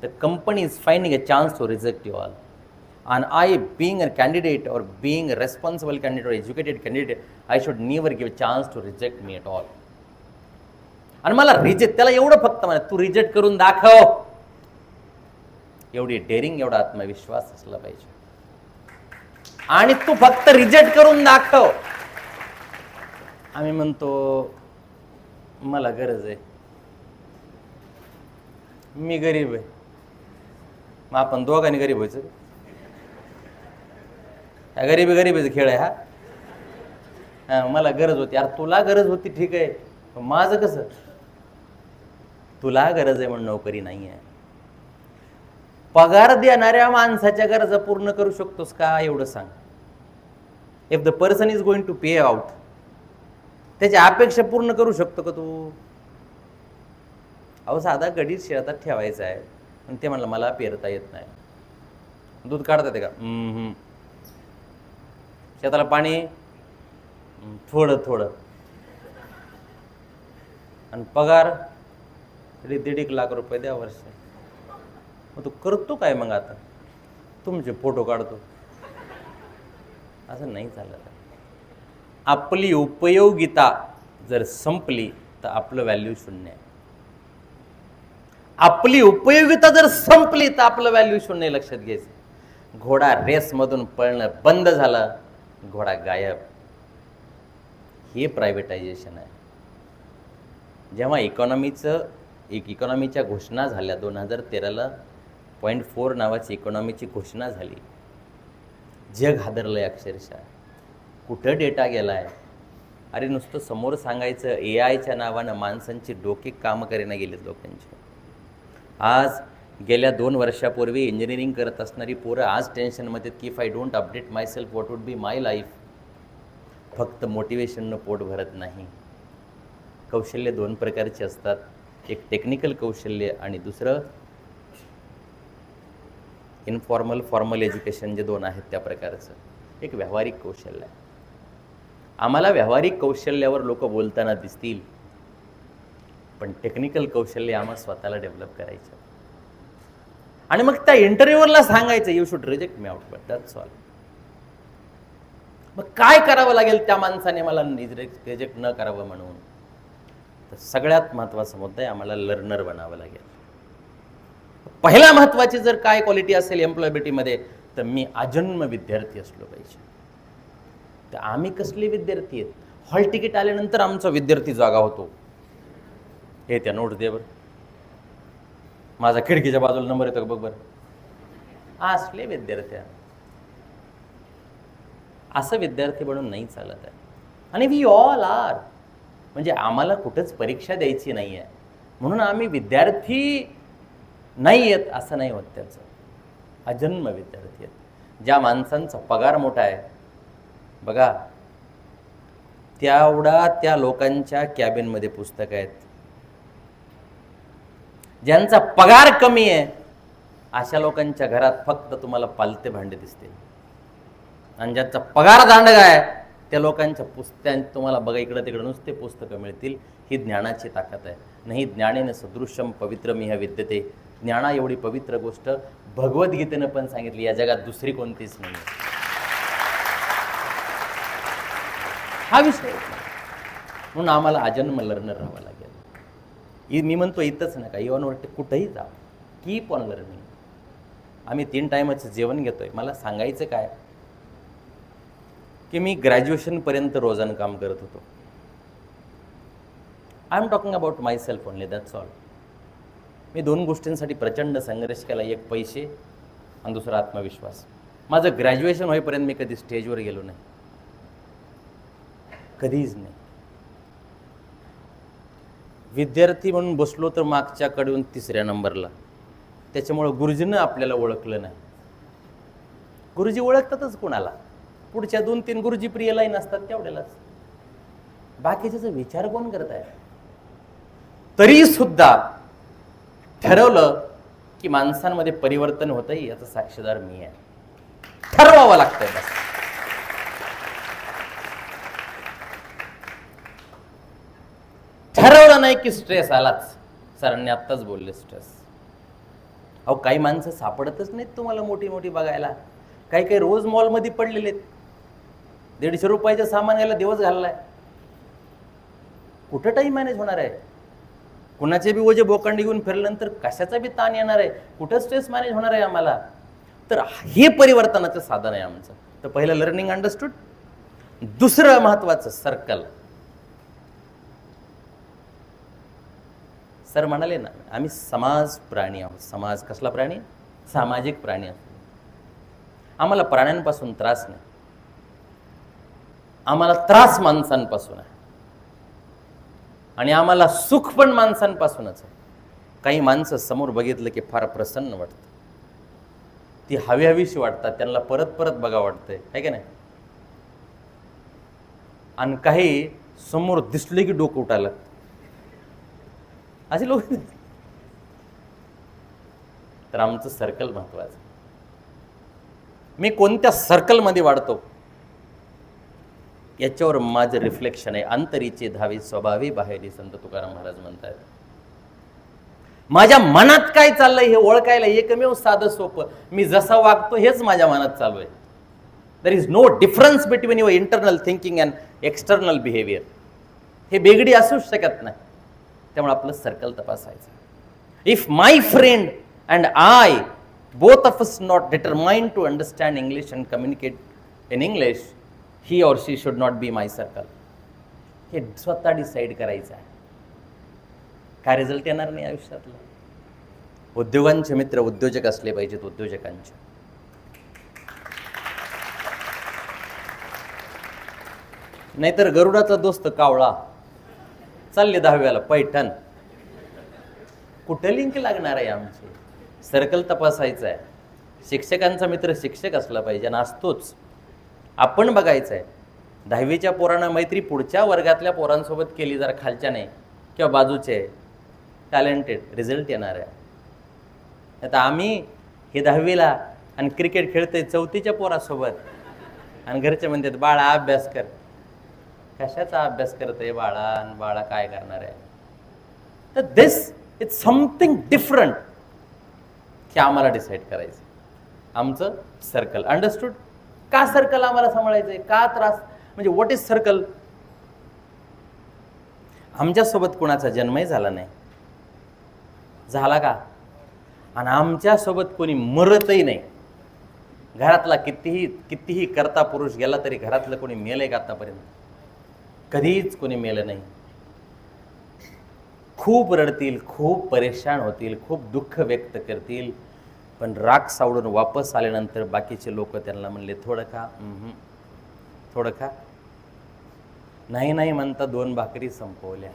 The company is finding a chance to reject you all. And I, being a candidate or being a responsible candidate or educated candidate, I should never give a chance to reject me at all. आणि मला reject, त्याला एवढं फक्त म्हणा तू reject करून दाखव. एवढी daring, एवढा आत्मविश्वास असला पाहिजे. आणि तू फक्त रिजेक्ट करून दाखव. आम्ही म्हणतो मला गरज आहे, मी गरीब आहे, मग आपण दोघांनी गरीब व्हायचं. गरीबीचा खेळ आहे हा. मला गरज होती. यार तुला गरज होती ठीक आहे, माझं कसं? तुला गरज आहे म्हणून नोकरी नाही आहे. पगार देणाऱ्या माणसाच्या गरजा पूर्ण करू शकतोस का एवढं सांग. If the person is going to pay out, त्याच्या अपेक्षा पूर्ण करू शकतो का तू? अहो साधा गडीत शेतात ठेवायचा आहे आणि ते म्हणलं मला पेरता येत नाही. दूध काढता येते का? शेताला पाणी थोडं थोडं. आणि पगार 1.5 लाख रुपये द्या वर्ष. मग तू करतो काय? मग आता तुमचे फोटो काढतो. असं नाही चालत. आपली उपयोगिता जर संपली तर आपलं व्हॅल्यू शून्य आहे. आपली उपयोगिता जर संपली तर आपलं व्हॅल्यू शून्य. लक्षात घ्यायचं. घोडा रेसमधून पळणं बंद झालं, घोडा गायब. हे प्रायव्हेटायझेशन आहे. जेव्हा इकॉनॉमीच्या घोषणा झाल्या 2013ला 0.4 नावाची इकॉनॉमीची घोषणा झाली. जग हादरलंय अक्षरशः. कुठं डेटा गेलाय? अरे नुसतं समोर सांगायचं AIच्या नावानं माणसांची डोके कामं करेना गेलेत लोकांचे. आज गेल्या 2 वर्षापूर्वी इंजिनिअरिंग करत असणारी पोरं आज टेन्शनमध्ये की if I don't update my self what would be my life. फक्त मोटिवेशननं पोट भरत नाही. कौशल्य 2 प्रकारची असतात. एक टेक्निकल कौशल्य आणि दुसरं इनफॉर्मल फॉर्मल एज्युकेशन, जे 2 आहेत त्या प्रकारचं. एक व्यावहारिक कौशल्य आहे. आम्हाला व्यावहारिक कौशल्यावर लोक बोलताना दिसतील, पण टेक्निकल कौशल्य आम्हाला स्वतःला डेव्हलप करायचं. आणि मग त्या इंटरव्ह्यूवरला सांगायचं you should reject me out, but that's all. मग काय करावं लागेल त्या माणसाने मला रिजेक्ट न करावं म्हणून? तर सगळ्यात महत्त्वाचा मुद्दा आहे, आम्हाला लर्नर बनावं लागेल. पहिला महत्त्वाची जर काय क्वालिटी असेल एम्प्लॉयबिलिटीमध्ये, तर मी आजन्म विद्यार्थी असलो पाहिजे. तर आम्ही कसले विद्यार्थी आहेत? हॉल तिकीट आल्यानंतर आमचा विद्यार्थी जागा होतो. हे त्या नोट दे बरं, माझा खिडकीच्या बाजूला नंबर येतो बघ बरं. असले विद्यार्थी, असं विद्यार्थी बनून नाही चालत आहे. आणि वी ऑल आर, म्हणजे आम्हाला कुठंच परीक्षा द्यायची नाही आहे म्हणून आम्ही विद्यार्थी नाही आहेत असं नाही होत. त्याचं अजन्म विद्यार्थी आहेत. ज्या माणसांचा पगार मोठा आहे बघा, त्यावढा त्या लोकांच्या कॅबिनमध्ये पुस्तकं आहेत. ज्यांचा पगार कमी आहे अशा लोकांच्या घरात फक्त तुम्हाला पालते भांडे दिसतील. आणि ज्यांचा पगार दांडगा आहे त्या लोकांच्या तुम्हाला बघा इकडं तिकडं नुसते पुस्तकं मिळतील. ही ज्ञानाची ताकद आहे. नाही ज्ञानेन सदृशम पवित्रमिह विद्यते. ज्ञाना एवढी पवित्र गोष्ट भगवद्गीतेनं पण सांगितली, या जगात दुसरी कोणतीच नाही. हा विषय म्हणून आम्हाला आजन्म लर्नर राहावं लागेल. मी म्हणतो इथंच नका, इव्हन वाटते कुठंही जा, कीप ऑन लर्निंग. आम्ही 3 टायमाचं जेवण घेतोय. मला सांगायचं काय की मी ग्रॅज्युएशनपर्यंत रोजानं काम करत होतो. I am talking about myself only, that's all. मी 2 गोष्टींसाठी प्रचंड संघर्ष केला, एक पैसे आणि दुसरा आत्मविश्वास. माझं ग्रॅज्युएशन होईपर्यंत मी कधी स्टेजवर गेलो नाही, कधीच नाही. विद्यार्थी म्हणून बसलो तर मागच्याकडून 3ऱ्या नंबरला. त्याच्यामुळं गुरुजींना आपल्याला ओळखलं नाही. गुरुजी ओळखतातच कोणाला, पुढच्या 2-3 गुरुजी प्रिय लाईन असतात तेवढ्यालाच. बाकीच्याचा विचार कोण करत आहे? तरी सुद्धा ठरवलं की माणसांमध्ये परिवर्तन होतंय याचा साक्षीदार मी आहे. ठरवावं लागतंय बस. ठरवलं नाही की स्ट्रेस आलाच. सरांनी आत्ताच बोलले स्ट्रेस. अहो काही माणसं सापडतच नाहीत तुम्हाला मोठी मोठी बघायला. काही काही रोज मॉलमध्ये पडलेले आहेत. 150 रुपयाचं सामान यायला दिवस घाललाय. कुठं टाईम मॅनेज होणार आहे? कुणाचे बी ओझे बोकांडी घेऊन फिरल्यानंतर कशाचा बी ताण येणार आहे? कुठं स्ट्रेस मॅनेज होणार आहे आम्हाला? तर हे परिवर्तनाचं साधन आहे आमचं. तर पहिलं लर्निंग अंडरस्टूड. दुसरं महत्वाचं सर्कल. सर म्हणाले ना, आम्ही समाज प्राणी आहोत. समाज कसला प्राणी? सामाजिक प्राणी आहोत. आम्हाला प्राण्यांपासून त्रास नाही, आम्हाला त्रास माणसांपासून आहे. आणि आम्हाला सुख पण माणसांपासूनच आहे. काही माणसं समोर बघितलं की फार प्रसन्न वाटतं, ती हवी हवीशी वाटतात, त्यांना परत परत बघा वाटतंय, आहे का नाही? आणि काही समोर दिसले की डोकं उठायला, असे लोक. तर आमचं सर्कल महत्वाचं. मी कोणत्या सर्कलमध्ये वाढतो याच्यावर माझं रिफ्लेक्शन आहे. अंतरीचे धावे स्वभावी बाहेरी, संत तुकाराम महाराज म्हणतात. माझ्या मनात काय चाललंय हे ओळखायला एकमेव साधं सोपं, मी जसा वागतो हेच माझ्या मनात चालू आहे. There is no difference between your internal thinking and external behaviour. हे बेगडी असूच शकत नाही. त्यामुळे आपलं सर्कल तपासायचं. If my friend and I both of us not determined to understand English and communicate in English, he or she should not be my circle. हे स्वतः डिसाईड करायचं आहे. काय रिझल्ट येणार नाही आयुष्यातला. उद्योगांचे मित्र उद्योजक असले पाहिजेत. उद्योजकांचे नाहीतर गरुडाचा दोस्त कावळा चालले 10व्याला पैठण. कुठे लिंक लागणार आहे आमची? सर्कल तपासायचं आहे. शिक्षकांचा मित्र शिक्षक असला पाहिजे आणि असतोच. आपण बघायचं आहे 10वीच्या पोरांना मैत्री पुढच्या वर्गातल्या पोरांसोबत केली, जर खालच्या नाही किंवा बाजूचे टॅलेंटेड, रिझल्ट येणार आहे. आता आम्ही हे 10वीला आणि क्रिकेट खेळतोय 4थीच्या पोरासोबत आणि घरचे म्हणतात बाळा अभ्यास कर. कशाचा अभ्यास करतोय बाळा, आणि बाळा काय करणार आहे. तर दिस इज समथिंग डिफरंट की आम्हाला डिसाईड करायचं आमचं सर्कल. अंडरस्टूड? का सर्कल आम्हाला सांभाळायचंय, का त्रास, म्हणजे व्हॉट इज सर्कल. आमच्यासोबत कोणाचा जन्मही झाला नाही, झाला का, आणि आमच्यासोबत कोणी मरतही नाही. घरातला कितीही करता पुरुष गेला तरी घरातलं कोणी मेलंय का आतापर्यंत? कधीच कोणी मेलं नाही. खूप रडतील, खूप परेशान होतील, खूप दुःख व्यक्त करतील, पण राग सावडून वापस आल्यानंतर बाकीचे लोक त्यांना म्हणले थोडं खा, थोडं खा, नाही नाही म्हणता 2 भाकरी संपवल्या.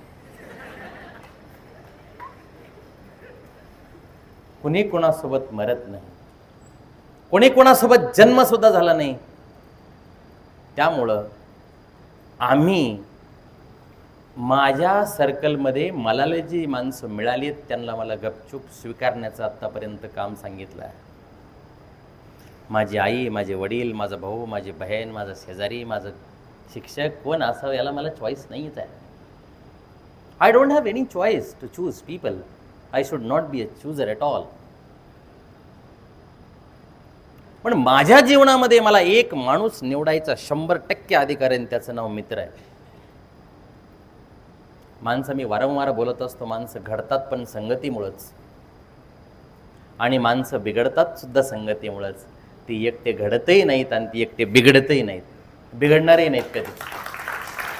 कुणी कोणासोबत मरत नाही, कोणी कोणासोबत जन्म सुद्धा झाला नाही. त्यामुळं आम्ही माझ्या सर्कलमध्ये मला जी माणसं मिळाली त्यांना मला गपचूप स्वीकारण्याचं आत्तापर्यंत काम सांगितलं आहे. माझी आई, माझे वडील, माझा भाऊ, माझी बहीण, माझा शेजारी, माझं शिक्षक कोण असावं याला मला चॉईस नाहीच आहे. I don't have any choice to choose people. I should not be a chooser at all. पण माझ्या जीवनामध्ये मला एक माणूस निवडायचा 100% अधिकार आहे, त्याचं नाव मित्र आहे. माणसं मी वारंवार बोलत असतो, माणसं घडतात पण संगतीमुळंच, आणि माणसं बिघडतात सुद्धा संगतीमुळंच. ती एकटे घडतही नाहीत आणि ती एकटे बिघडतही नाहीत, बिघडणारही नाहीत कधी.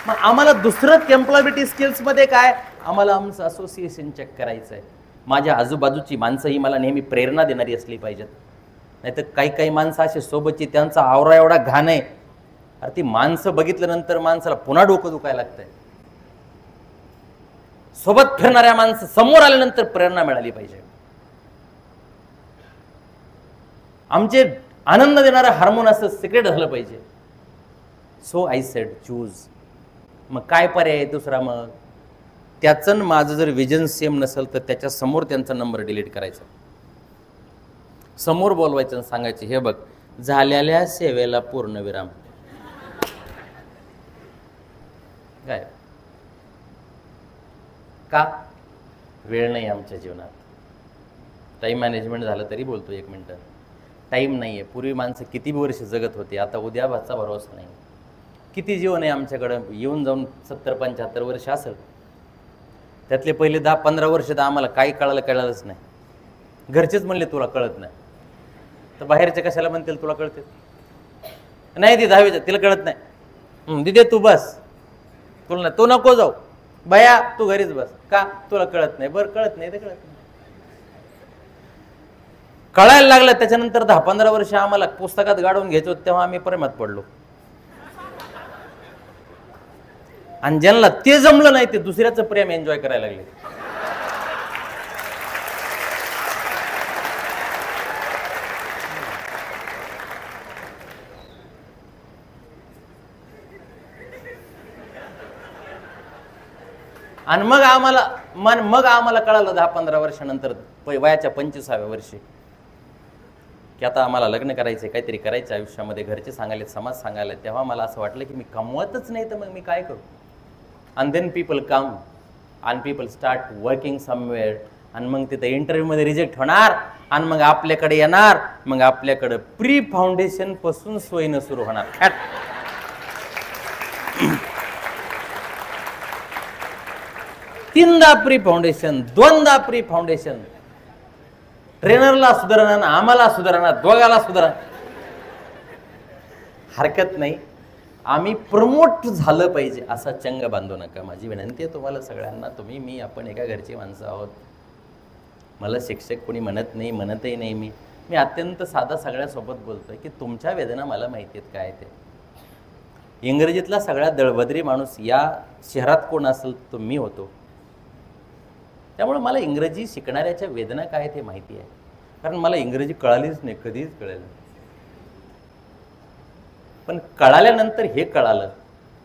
मग आम्हाला दुसरं एम्प्लॉयबिलिटी स्किल्समध्ये काय, आम्हाला आमचं असोसिएशन चेक करायचं आहे. माझ्या आजूबाजूची माणसं ही मला नेहमी प्रेरणा देणारी असली पाहिजेत. नाहीतर काही माणसं असे सोबतची त्यांचा आवरा एवढा घाण आहे, अरे ती माणसं बघितल्यानंतर माणसाला पुन्हा डोकं दुखायला लागतंय. सोबत फिरणाऱ्या माणसं समोर आल्यानंतर प्रेरणा मिळाली पाहिजे. आमचे आनंद देणारं हार्मोन असं सिक्रेट झालं पाहिजे. So I said choose. मग काय पर्याय दुसरा? मग त्याचं माझं जर विजन सेम नसेल तर त्याच्या समोर त्यांचा नंबर डिलीट करायचा, समोर बोलवायचं, सांगायचं हे बघ झालेल्या सेवेला पूर्णविराम. काय का? वेळ नाही आमच्या जीवनात. टाईम मॅनेजमेंट झालं तरी बोलतो 1 मिनटं. टाईम नाही आहे. पूर्वी माणसं किती वर्ष जगत होती, आता उद्याचा भरोसा नाही. किती जीवन आहे आमच्याकडं, येऊन जाऊन 70-75 वर्ष असेल. त्यातले पहिले 10-15 वर्ष तर आम्हाला काही कळलंच नाही. घरचेच म्हणले तुला कळत नाही, तर बाहेरचे कशाला म्हणतील तुला कळते? नाही ती 10वीच्या तिला कळत नाही. दिदे तू बस, तुला नाही, तू नको जाऊ, बया तू घरीच बस. का? तुला कळत नाही. बरं कळत नाही ते कळत नाही. कळायला लागलं त्याच्यानंतर 10-15 वर्ष आम्हाला पुस्तकात गाडून घ्यायचो, तेव्हा आम्ही प्रेमात पडलो. आणि ज्यांना ते जमलं नाही ते दुसऱ्याचं प्रेम एन्जॉय करायला लागले. आणि मग आम्हाला कळालं 10-15 वर्षानंतर, वयाच्या 25व्या वर्षी, की आता आम्हाला लग्न करायचं, काहीतरी करायचं आयुष्यामध्ये. घरचे सांगायले, समाज सांगायला. तेव्हा मला असं वाटलं की मी कमवतच नाही तर मग मी काय करू. And then people come and people start working somewhere, आणि मग तिथे इंटरव्ह्यूमध्ये रिजेक्ट होणार आणि मग आपल्याकडे येणार. मग आपल्याकडं प्री फाउंडेशन पासून सोयीनं सुरू होणार. तीनदा प्री फाउंडेशन, 2दा प्री फाउंडेशन. ट्रेनरला सुधारणा, आम्हाला सुधारणा, दोघाला सुधारणा. हरकत नाही, आम्ही प्रमोट झालं पाहिजे असा चंग बांधू नका. माझी विनंती आहे तुम्हाला सगळ्यांना. तुम्ही, मी, आपण एका घरची माणसं आहोत. मला शिक्षक कोणी म्हणत नाही, म्हणतही नाही. मी अत्यंत साधा सगळ्यासोबत बोलतोय की तुमच्या वेदना मला माहिती आहेत काय ते. इंग्रजीतला सगळ्यात दळभद्री माणूस या शहरात कोण असेल तो मी होतो. त्यामुळे मला इंग्रजी शिकणाऱ्याच्या वेदना काय ते माहिती आहे. कारण मला इंग्रजी कळालीच नाही, कधीच कळेल. पण कळाल्यानंतर हे कळालं,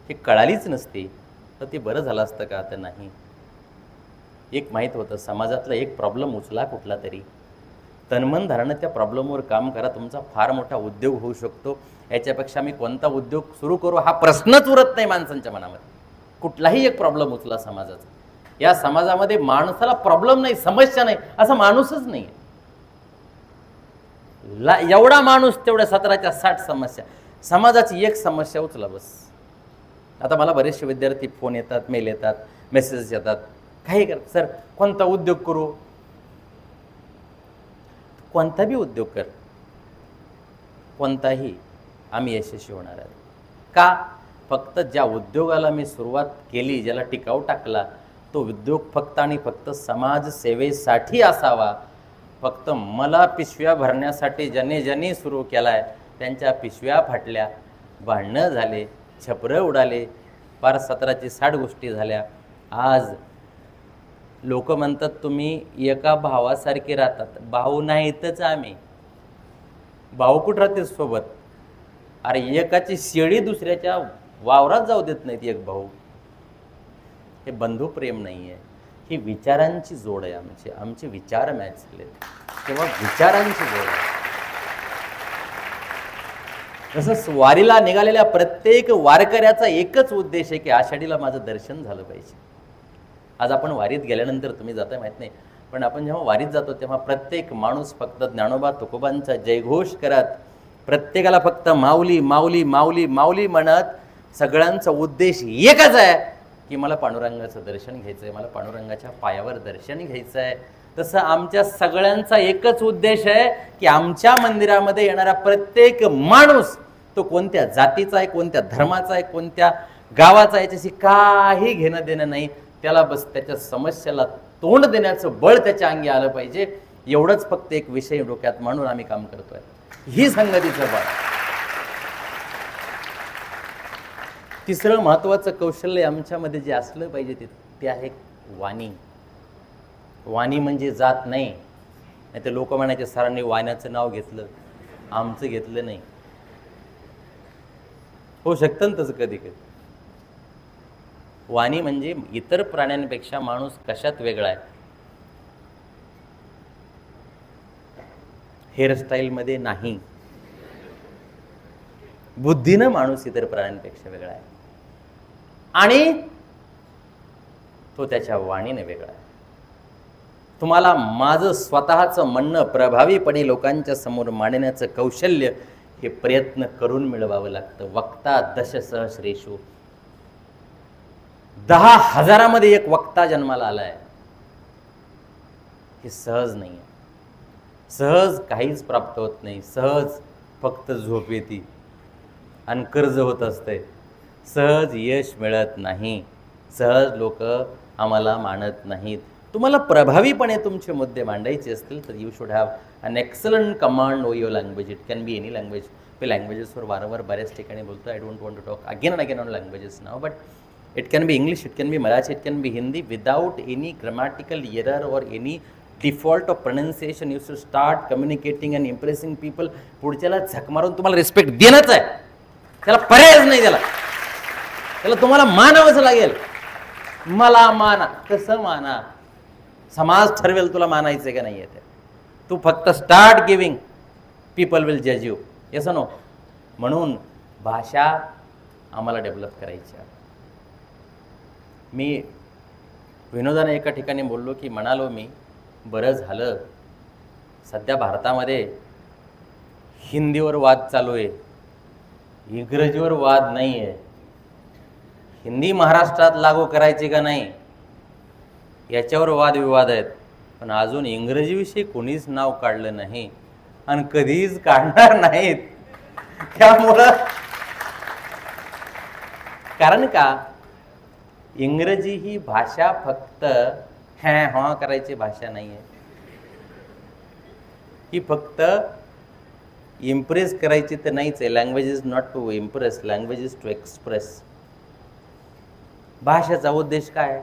हे कळालीच नसते तर ते बरं झालं असतं का? तर नाही. एक माहीत होतं, समाजातला एक प्रॉब्लेम उचला कुठला तरी, तनमन धरानं त्या प्रॉब्लेमवर काम करा, तुमचा फार मोठा उद्योग होऊ शकतो. याच्यापेक्षा मी कोणता उद्योग सुरू करू हा प्रश्नच उरत नाही माणसांच्या मनामध्ये. कुठलाही एक प्रॉब्लेम उचला समाजाचा, या समाजामध्ये माणसाला प्रॉब्लेम नाही, समस्या नाही, असा माणूसच नाही. एवढा माणूस तेवढ्या 17च्या 60 समस्या. समाजाची एक समस्या उचला बस. आता मला बरेचसे विद्यार्थी फोन येतात, मेल येतात, मेसेजेस येतात, काही कर सर कोणता उद्योग करू? कोणता बी उद्योग कर, कोणताही, आम्ही यशस्वी होणार आहे. का? फक्त ज्या उद्योगाला मी सुरुवात केली, ज्याला टिकाऊ टाकला, तो उद्योग फक्त आणि फक्त समाजसेवेसाठी असावा. फक्त मला पिशव्या भरण्यासाठी ज्याने ज्याने सुरू केला आहे त्यांच्या पिशव्या फाटल्या, भांडणं झाले, छपरं उडाले, फार 17ची 60 गोष्टी झाल्या. आज लोक म्हणतात तुम्ही एका भावासारखे राहतात. भाऊ नाहीतच आम्ही. भाऊ कुठं राहते सोबत? अरे एकाची शेळी दुसऱ्याच्या वावरात जाऊ देत नाहीत एक भाऊ. हे बंधुप्रेम नाही आहे, ही विचारांची जोड आहे. आमचे विचार मॅच झाले तेव्हा विचारांची जोड आहे. तसंच वारीला निघालेल्या प्रत्येक वारकऱ्याचा एकच उद्देश आहे की आषाढीला माझं दर्शन झालं पाहिजे. आज आपण वारीत गेल्यानंतर, तुम्ही जाताय माहीत नाही, पण आपण जेव्हा वारीत जातो तेव्हा प्रत्येक माणूस फक्त ज्ञानोबा तुकोबांचा जयघोष करत, प्रत्येकाला फक्त माऊली माऊली माऊली माऊली म्हणत, सगळ्यांचा उद्देश एकच आहे की मला पांडुरंगाचं दर्शन घ्यायचं आहे, मला पांडुरंगाच्या पायावर दर्शन घ्यायचं आहे. तसं आमच्या सगळ्यांचा एकच उद्देश आहे की आमच्या मंदिरामध्ये येणारा प्रत्येक माणूस तो कोणत्या जातीचा आहे, कोणत्या धर्माचा आहे, कोणत्या गावाचा आहे, याच्याशी काही घेणं देणं नाही. त्याला बस त्याच्या समस्येला तोंड देण्याचं बळ त्याच्या अंगी आलं पाहिजे, एवढंच फक्त एक विषय डोक्यात मांडून आम्ही काम करतोय. ही संगतीचं बळ. तिसरं महत्त्वाचं कौशल्य आमच्यामध्ये जे असलं पाहिजे ते आहे वाणी. वाणी म्हणजे जात नाही. नाही तर लोक म्हणायचे सरांनी वाण्याचं नाव घेतलं, आमचं घेतलं नाही. होऊ शकतं ना तसं कधी कधी. वाणी म्हणजे इतर प्राण्यांपेक्षा माणूस कशात वेगळा आहे? हेअरस्टाईलमध्ये नाही. बुद्धीनं माणूस इतर प्राण्यांपेक्षा वेगळा आहे आणि तो त्याच्या वाणीने वेगळा आहे. तुम्हाला माझं स्वतःचं म्हणणं प्रभावीपणे लोकांच्या समोर मांडण्याचं कौशल्य हे प्रयत्न करून मिळवावं लागतं. वक्ता दशसहस्रेषु, 10,000मध्ये एक वक्ता जन्माला आलाय. हे सहज नाही आहे. सहज काहीच प्राप्त होत नाही. सहज फक्त झोप येते आणि कर्ज होत असते. सहज यश मिळत नाही. सहज लोक आम्हाला मानत नाहीत. तुम्हाला प्रभावीपणे तुमचे मुद्दे मांडायचे असतील तर you should have an excellent command over your language. It can be any language. मी लँग्वेजेसवर वारंवार बऱ्याच ठिकाणी बोलतो. I don't want to talk again and again on languages now, but it can be English, it can be Marathi, it can be Hindi, without any grammatical error or any default of pronunciation. You should start communicating and impressing people. पुढच्याला झक मारून तुम्हाला respect देणंच आहे, त्याला पर्यायच नाही. त्याला तुम्हाला मानावंच लागेल. मला माना, कसं माना? समाज ठरवेल तुला मानायचं का नाही. तू फक्त स्टार्ट गिविंग, पीपल विल जज यू. Yes no. म्हणून भाषा आम्हाला डेव्हलप करायची आहे. मी विनोदाने एका ठिकाणी बोललो की म्हणालो मी, बरं झालं सध्या भारतामध्ये हिंदीवर वाद चालू आहे, इंग्रजीवर वाद नाही आहे. हिंदी महाराष्ट्रात लागू करायची का नाही याच्यावर वादविवाद आहेत, पण अजून इंग्रजीविषयी कोणीच नाव काढलं नाही आणि कधीच काढणार नाहीत. त्यामुळं कारण का, इंग्रजी ही भाषा फक्त हॅ हा करायची भाषा नाही आहे. ही फक्त इम्प्रेस करायची तर नाहीच आहे. Language is not to impress, language is to express. भाषेचा उद्देश काय?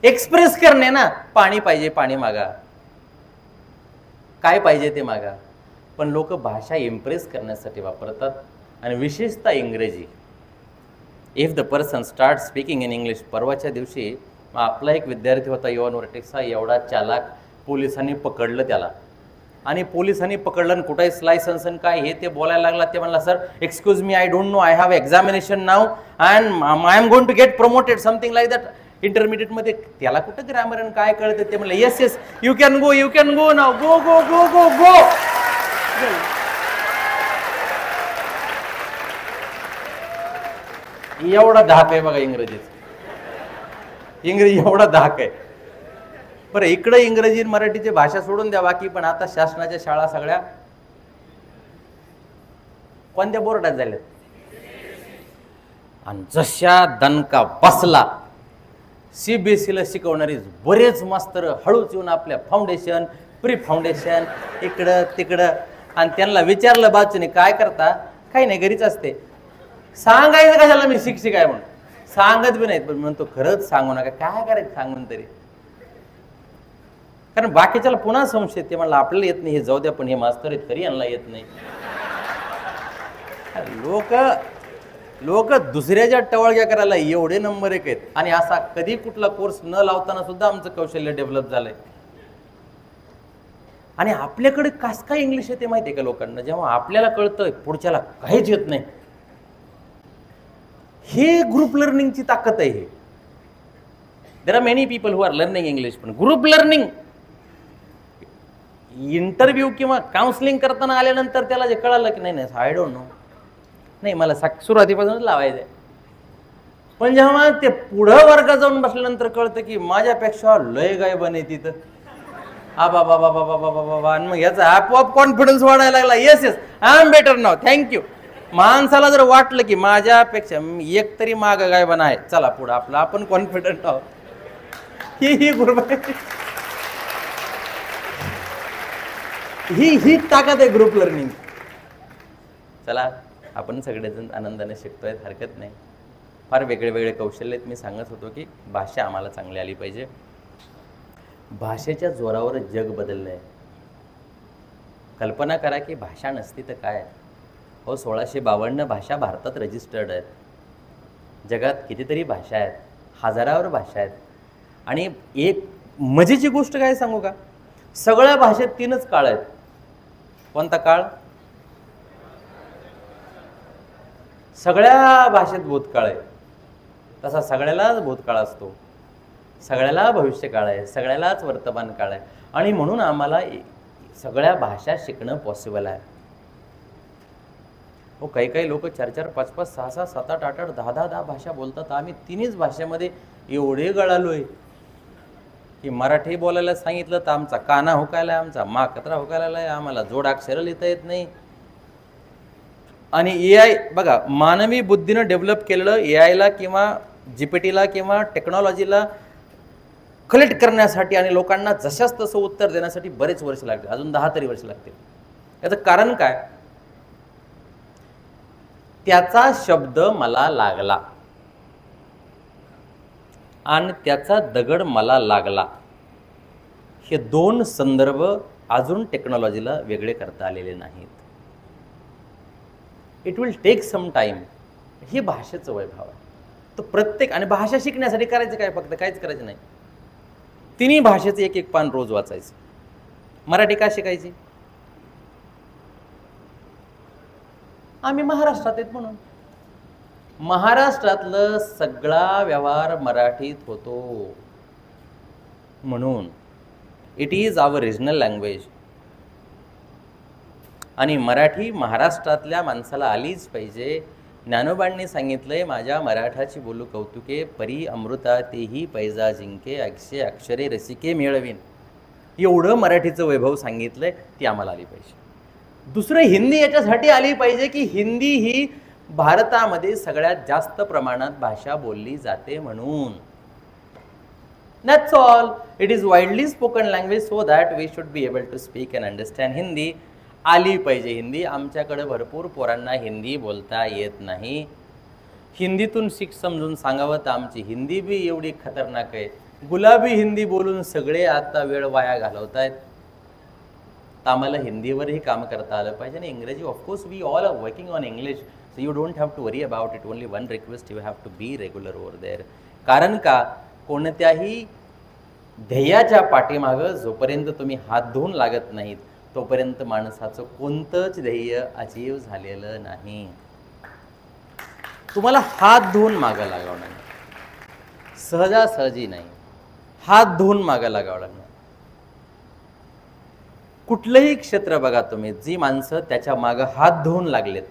एक्सप्रेस करणे ना, पाणी पाहिजे पाणी मागा, काय पाहिजे ते मागा. पण लोक भाषा इम्प्रेस करण्यासाठी वापरतात, आणि विशेषतः इंग्रजी. If the person start speaking in English. परवाच्या दिवशी आपला एक विद्यार्थी होता युवन वर्टेक्सचा, एवढा चालाक, पोलिसांनी पकडलं त्याला, आणि पोलिसांनी पकडलं आणि कुठे लायसन्स काय हे ते बोलायला लागला. ते म्हणला, sir excuse me, I don't know, I have examination now and I am going to get promoted, something like that. Intermediate मध्ये. त्याला कुठं ग्रामर आणि काय कळतं. ते म्हणलं, yes yes, you can go now, go go go go go. एवढा धाक आहे बघा इंग्रजीत. इंग्रजी एवढा धाक आहे. बरं, इकडे इंग्रजी मराठीची भाषा सोडून द्या बाकी, पण आता शासनाच्या शाळा सगळ्या कोणत्या बोर्डात झाल्यात, आणि जशा दणका बसला CBSE ला शिकवणारी बरेच मास्तर हळूच येऊन आपल्या फाउंडेशन, प्री फाउंडेशन, इकडं तिकडं, आणि त्यांना विचारलं बाजूने काय करता, काही नाही घरीच असते. सांगायचं कशाला मी शिक्षक आहे म्हणून, सांगत बी नाहीत. पण म्हणतो खरंच सांगू नका, काय करायचं सांगून तरी, कारण बाकीच्याला पुन्हा संशय. ते म्हणलं आपल्याला येत नाही, हे जाऊ द्या, पण हे मास्तर आहेत तरी यांना येत नाही. लोक दुसऱ्याच्या टवळग्या करायला एवढे नंबर एक आहेत, आणि असा कधी कुठला कोर्स न लावताना सुद्धा आमचं कौशल्य डेव्हलप झालंय. आणि आपल्याकडे कास काय इंग्लिश येते माहिती आहे का लोकांना, जेव्हा आपल्याला कळतं पुढच्याला काहीच येत नाही. हे ग्रुप लर्निंगची ताकद आहे. हे there are many people who are learning English, पण ग्रुप लर्निंग, इंटरव्ह्यू किंवा काउन्सिलिंग करताना आल्यानंतर त्याला जे कळालं की नाही आय डोंट नो, नाही मला सुरुवातीपासूनच लावायचं आहे. पण जेव्हा ते पुढं वर्गात जाऊन बसल्यानंतर कळतं की माझ्यापेक्षा लय गाय बने तिथं, आबा बाबा बाबा बाबा बाबा, आणि मग याचा आपोआप कॉन्फिडन्स वाढायला लागला. Yes yes, I am better now, thank you. माणसाला जर वाटलं की माझ्यापेक्षा एक तरी माग गाय बना आहे, चला पुढं आपलं, आपण कॉन्फिडंट आहोत. ही ग्रुप ही ताकद आहे ग्रुप लर्निंग. चला आपण सगळेजण आनंदाने शिकतोय, हरकत नाही. फार वेगळे वेगळे कौशल्य आहेत. मी सांगत होतो की भाषा आम्हाला चांगली आली पाहिजे. भाषेच्या जोरावर जग बदललं आहे. कल्पना करा की भाषा नसती तर काय. हो, 1652 भाषा भारतात रजिस्टर्ड आहेत. जगात कितीतरी भाषा आहेत, हजारावर भाषा आहेत. आणि एक मजेची गोष्ट काय सांगू का, सगळ्या भाषेत 3च काळ आहेत. कोणता काळ? सगळ्या भाषेत भूतकाळ आहे. तसा सगळ्यालाच भूतकाळ असतो, सगळ्याला भविष्यकाळ आहे, सगळ्यालाच वर्तमान काळ आहे. आणि म्हणून आम्हाला सगळ्या भाषा शिकणं पॉसिबल आहे. हो, काही काही लोक 4-4, 5-5, 6-6, 7-8, 8-8, 10-10 भाषा बोलतात. आम्ही 3च भाषेमध्ये एवढे गळालोय की मराठी बोलायला सांगितलं तर आमचा काना हुकायला, आमचा माकत्रा हुकायला आहे, आम्हाला जोडाक्षर लिहिता येत नाही. आणि AI बघा, मानवी बुद्धीनं डेव्हलप केलेलं AIला किंवा GPTला किंवा टेक्नॉलॉजीला कलेक्ट करण्यासाठी आणि लोकांना जशाच तसं उत्तर देण्यासाठी बरेच वर्ष लागतील, अजून 10 तरी वर्ष लागतील. याचं कारण काय? त्याचा शब्द मला लागला आणि त्याचा दगड मला लागला, हे 2 संदर्भ अजून टेक्नॉलॉजीला वेगळे करता आलेले नाहीत. It will take some time. हे भाषेचं वैभव आहे. तर प्रत्येक, आणि भाषा शिकण्यासाठी करायचं काय, फक्त काहीच करायचं नाही. 3ही भाषेचं एक पान रोज वाचायचं. मराठी का शिकायची? आम्ही महाराष्ट्रात आहेत म्हणून. महाराष्ट्रातलं सगळा व्यवहार मराठीत होतो म्हणून. It is our regional language. आणि मराठी महाराष्ट्रातल्या माणसाला आलीच पाहिजे. ज्ञानोबांनी सांगितलंय, माझ्या मराठाची बोलू कौतुके, परी अमृता तेही पैजा जिंके, अक्षे अक्षरे रसिके मिळवीन. एवढं मराठीचं वैभव सांगितलंय, ती आम्हाला आली पाहिजे. दुसरं, हिंदी याच्यासाठी आली पाहिजे की हिंदी ही भारतामध्ये सगळ्यात जास्त प्रमाणात भाषा बोलली जाते म्हणून. That's all. It is widely spoken language, so that we should be able to speak and understand Hindi. आली पाहिजे हिंदी. आमच्याकडे भरपूर पोरांना हिंदी बोलता येत नाही. हिंदीतून शिक समजून सांगावं तर आमची हिंदी बी एवढी खतरनाक आहे. गुलाबी हिंदी बोलून सगळे आता वेळ वाया घालवत आहेत. तर आम्हाला हिंदीवरही काम करता आलं पाहिजे आणि इंग्रजी. Of course we all are working on English, so you don't have to worry about it. Only one request, you have to be regular over there. कारण का, कोणत्याही ध्येयाच्या पाठीमागं जोपर्यंत तुम्ही हात धुवून लागत नाहीत तोपर्यंत माणसाचं कोणतंच ध्येय अचीव झालेलं नाही. तुम्हाला हात धुवून मागं लागावं नाही, सहजासहजी नाही, हात धुवून मागं लागावं लागणार. कुठलंही क्षेत्र बघा तुम्ही, जी माणसं त्याच्या मागं हात धुवून लागलेत.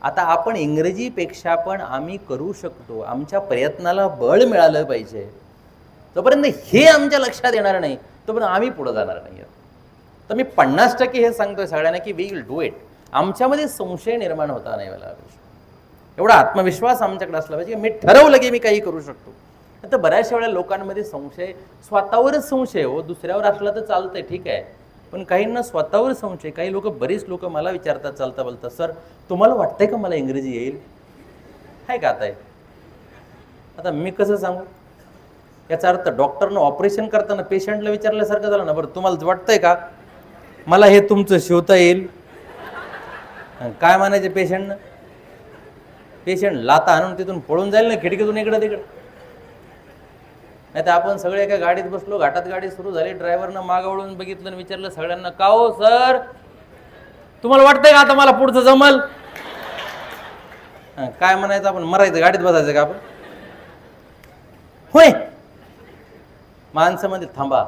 आता आपण इंग्रजीपेक्षा पण आम्ही करू शकतो, आमच्या प्रयत्नाला बळ मिळालं पाहिजे. तोपर्यंत हे आमच्या लक्षात येणार नाही तोपर्यंत आम्ही पुढे जाणार नाही. तर मी 50% हे सांगतोय सगळ्यांना की वी विल डू इट. आमच्यामध्ये संशय निर्माण होता नाही मला, एवढा आत्मविश्वास आमच्याकडे असला पाहिजे. मी ठरवलं की मी काही करू शकतो. तर बऱ्याचशा वेळा लोकांमध्ये संशय, स्वतःवरच संशय हो, दुसऱ्यावर असला तर चालतंय ठीक आहे, पण काहींना स्वतःवर संशय. काही लोक, बरीच लोक मला विचारतात चालता बोलता, सर तुम्हाला वाटतंय का मला इंग्रजी येईल? आहे का? आता मी कसं सांगू? याचा अर्थ डॉक्टरनं ऑपरेशन करताना पेशंटला विचारल्यासारखं झालं ना, बरं तुम्हाला वाटतंय का मला हे तुमचं शिवता येईल? काय म्हणायचे पेशंटनं? पेशंट लाता आणून तिथून पळून जाईल ना खिडकीतून इकडं तिकडं. नाही तर आपण सगळे एका गाडीत बसलो, घाटात गाडी सुरू झाली, ड्रायव्हरनं मागवळून बघितलं आणि विचारलं सगळ्यांना, का हो सर तुम्हाला वाटतंय का आता मला पुढचं जमल? काय म्हणायचं आपण? मरायचं, गाडीत बसायचं का आपण? होय, माणसं मध्ये थांबा,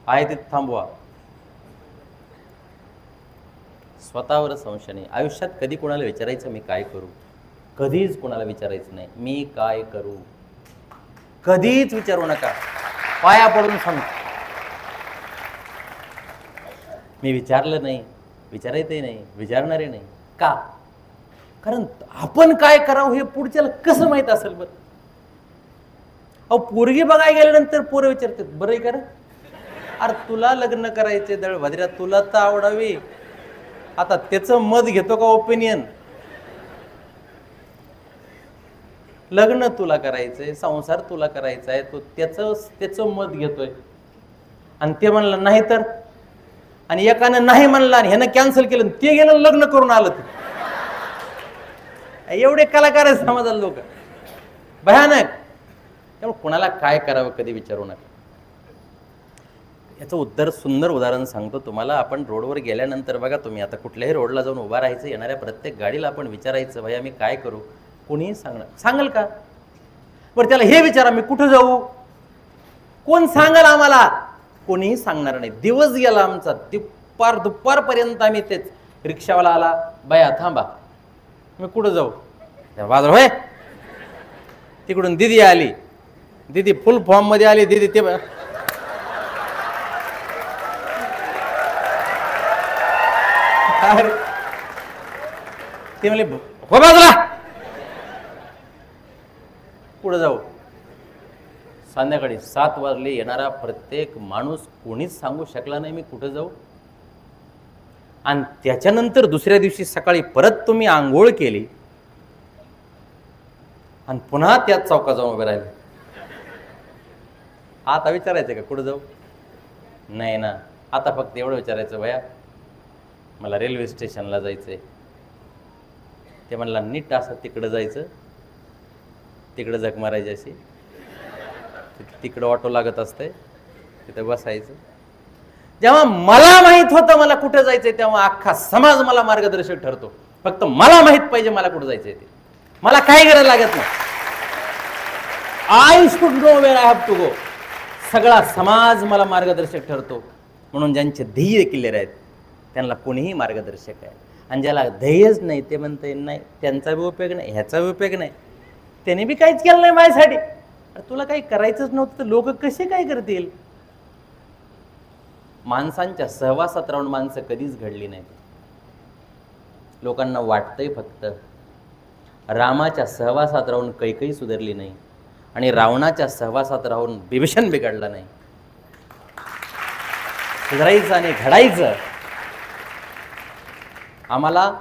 आहे ते थांबवा. स्वतःवर संशय नाही. आयुष्यात कधी कोणाला विचारायचं मी काय करू, कधीच कोणाला विचारायचं नाही मी काय करू, कधीच विचारू नका. पाया पडून सांग, मी विचारलं नाही, विचारायचंही नाही, विचारणारे नाही. का? कारण आपण काय करावं हे पुढच्याला कसं माहित असेल? बरं, अहो पोरगी बघायला गेल्यानंतर पोरं विचारतात, बरं आहे का रे? अरे तुला लग्न करायचे दळभद्र्या, तुला तर आवडावी. आता त्याचं मत घेतो का ओपिनियन? लग्न तुला करायचंय, संसार तुला करायचा आहे, तो त्याचं मत घेतोय. आणि ते म्हणलं नाही तर, आणि एकानं नाही म्हणलं आणि ह्यानं कॅन्सल केलं, ते गेलं लग्न करून आलं. ते एवढे कलाकार आहेत समाजाला लोक, भयानक. त्यामुळे कोणाला काय करावं कधी विचारू नका. याचं सुंदर उदाहरण सांगतो तुम्हाला. आपण रोडवर गेल्यानंतर बघा तुम्ही, आता कुठल्याही रोडला जाऊन उभा राहायचं, येणाऱ्या प्रत्येक गाडीला आपण विचारायचं, भैया मी काय करू? कोणीही सांगाल का? बरं त्याला हे विचारा, मी कुठं जाऊ? कोण सांगाल आम्हाला? कोणीही सांगणार नाही. दिवस गेला आमचा, दुपारपर्यंत आम्ही तेच. रिक्षावाला आला, बाया थांबा, मी कुठं जाऊ? बाजार होय. तिकडून दिदी आली, दिदी फुल फॉर्म मध्ये आली, दिदी ते म्हणले हो बाजूला, पुढे जाऊ. संध्याकाळी 7 वाजले, येणारा प्रत्येक माणूस कोणीच सांगू शकला नाही मी कुठं जाऊ. आणि त्याच्यानंतर दुसऱ्या दिवशी सकाळी परत तुम्ही आंघोळ केली आणि पुन्हा त्याच चौकात जाऊन उभे राहिले. आता विचारायचं का कुठं जाऊ? नाही ना, आता फक्त एवढं विचारायचं, भैया मला रेल्वे स्टेशनला जायचंय. ते म्हणला नीट असं तिकडं जायचं, तिकडं जग मारायची अशी, तिकडं ऑटो लागत असतंय, तिथं बसायचं. जेव्हा मला माहित होतं मला कुठं जायचंय तेव्हा अख्खा समाज मला मार्गदर्शक ठरतो. फक्त मला माहित पाहिजे मला कुठं जायचंय ते, मला काही गरज लागत नाही. I should know where I have to go. सगळा समाज मला मार्गदर्शक ठरतो. म्हणून ज्यांचे ध्येय क्लिअर आहेत त्यांना कोणीही मार्गदर्शक आहे. आणि ज्याला ध्येयच नाही ते म्हणते नाही, त्यांचा बी उपयोग नाही, ह्याचा बी उपयोग नाही, त्याने बी काहीच केलं नाही माझ्यासाठी. तुला काही करायचंच नव्हतं तर लोक कसे काय करतील? माणसांच्या सहवासात राहून माणसं कधीच घडली नाहीत. लोकांना वाटतंय फक्त. रामाच्या सहवासात राहून कैकई सुधारली नाही आणि रावणाच्या सहवासात राहून बिभीषण बिघडला नाही. सुधारायचं आणि घडायचं. आम्हाला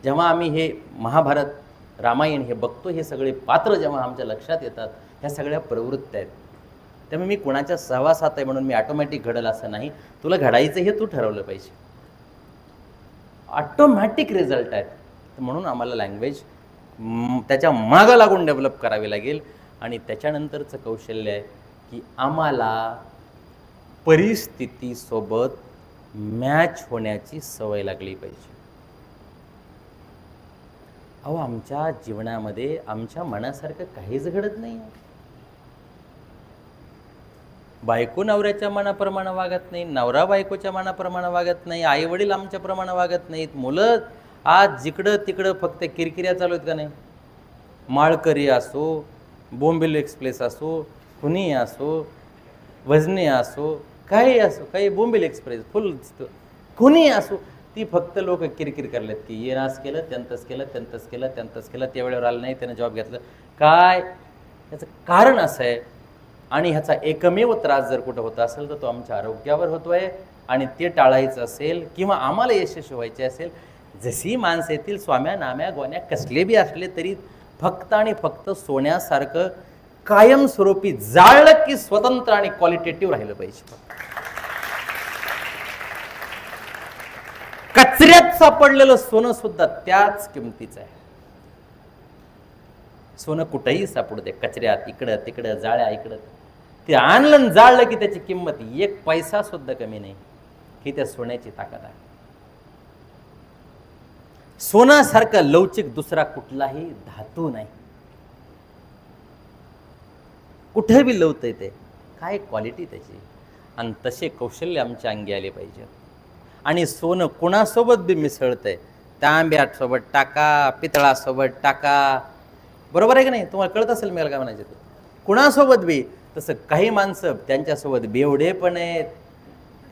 जेव्हा आम्ही हे महाभारत रामायण हे बघतो, हे सगळे पात्र जेव्हा आमच्या लक्षात येतात, ह्या सगळ्या प्रवृत्त्या आहेत. त्यामुळे मी कुणाच्या सहवासात आहे म्हणून मी ऑटोमॅटिक घडल असं नाही. तुला घडायचं हे तू ठरवलं पाहिजे. ऑटोमॅटिक रिझल्ट आहेत. म्हणून आम्हाला लँग्वेज त्याच्या मागं लागून डेव्हलप करावी लागेल. आणि त्याच्यानंतरचं कौशल्य आहे की आम्हाला परिस्थितीसोबत मॅच होण्याची सवय लागली पाहिजे. अहो, आमच्या जीवनामध्ये आमच्या मनासारखं काहीच घडत नाही. बायको नवऱ्याच्या मनाप्रमाणे वागत नाही, नवरा बायकोच्या मनाप्रमाणे वागत नाही, आई वडील आमच्याप्रमाणे वागत नाहीत, मुलं आज जिकडं तिकडं फक्त किरकिऱ्या चालू आहेत का नाही. माळकरी असो, बोंबिल एक्सप्रेस असो, कुणी असो, वजनी असो, काही असो, काही बोंबिल एक्सप्रेस फुल कुणी असो, ती फक्त लोक किरकिर करलेत की ये नास केलं, त्यांतच केलं, त्यांतच केलं, त्यांतच केलं, त्यावेळेवर आलं नाही, त्यानं जॉब घेतलं. काय याचं कारण असं आहे. आणि ह्याचा एकमेव त्रास जर कुठं होत असेल तर तो आमच्या आरोग्यावर होतो आहे. आणि ते टाळायचं असेल किंवा आम्हाला यशस्वी व्हायचे असेल, जशी माणसं येतील स्वाम्या नाम्या गोण्या कसले बी असले तरी फक्त आणि फक्त सोन्यासारखं कायमस्वरूपी जाळलं की स्वतंत्र आणि क्वालिटेटिव्ह राहिलं पाहिजे. कचऱ्यात सापडलेलं सोनं सुद्धा त्याच किमतीचं आहे. सोनं कुठेही सापडू दे, कचऱ्यात, इकडं तिकडं, जाळ्या इकडं, ते आणलं जाळलं की त्याची किंमत 1 पैसा सुद्धा कमी नाही. ही त्या सोन्याची ताकद आहे. सोन्यासारखा लवचिक दुसरा कुठलाही धातू नाही. कुठे बी लवतंय ते, काय क्वालिटी त्याची. आणि तसे कौशल्य आमच्या अंगी आले पाहिजे. आणि सोनं कुणासोबत बी मिसळतंय, तांब्यासोबत टाका, पितळासोबत टाका, बरोबर आहे की नाही. तुम्हाला कळत असेल मला काय म्हणायचं ते. कुणासोबत बी तसं काही माणसं त्यांच्यासोबत बेवडे पण आहेत,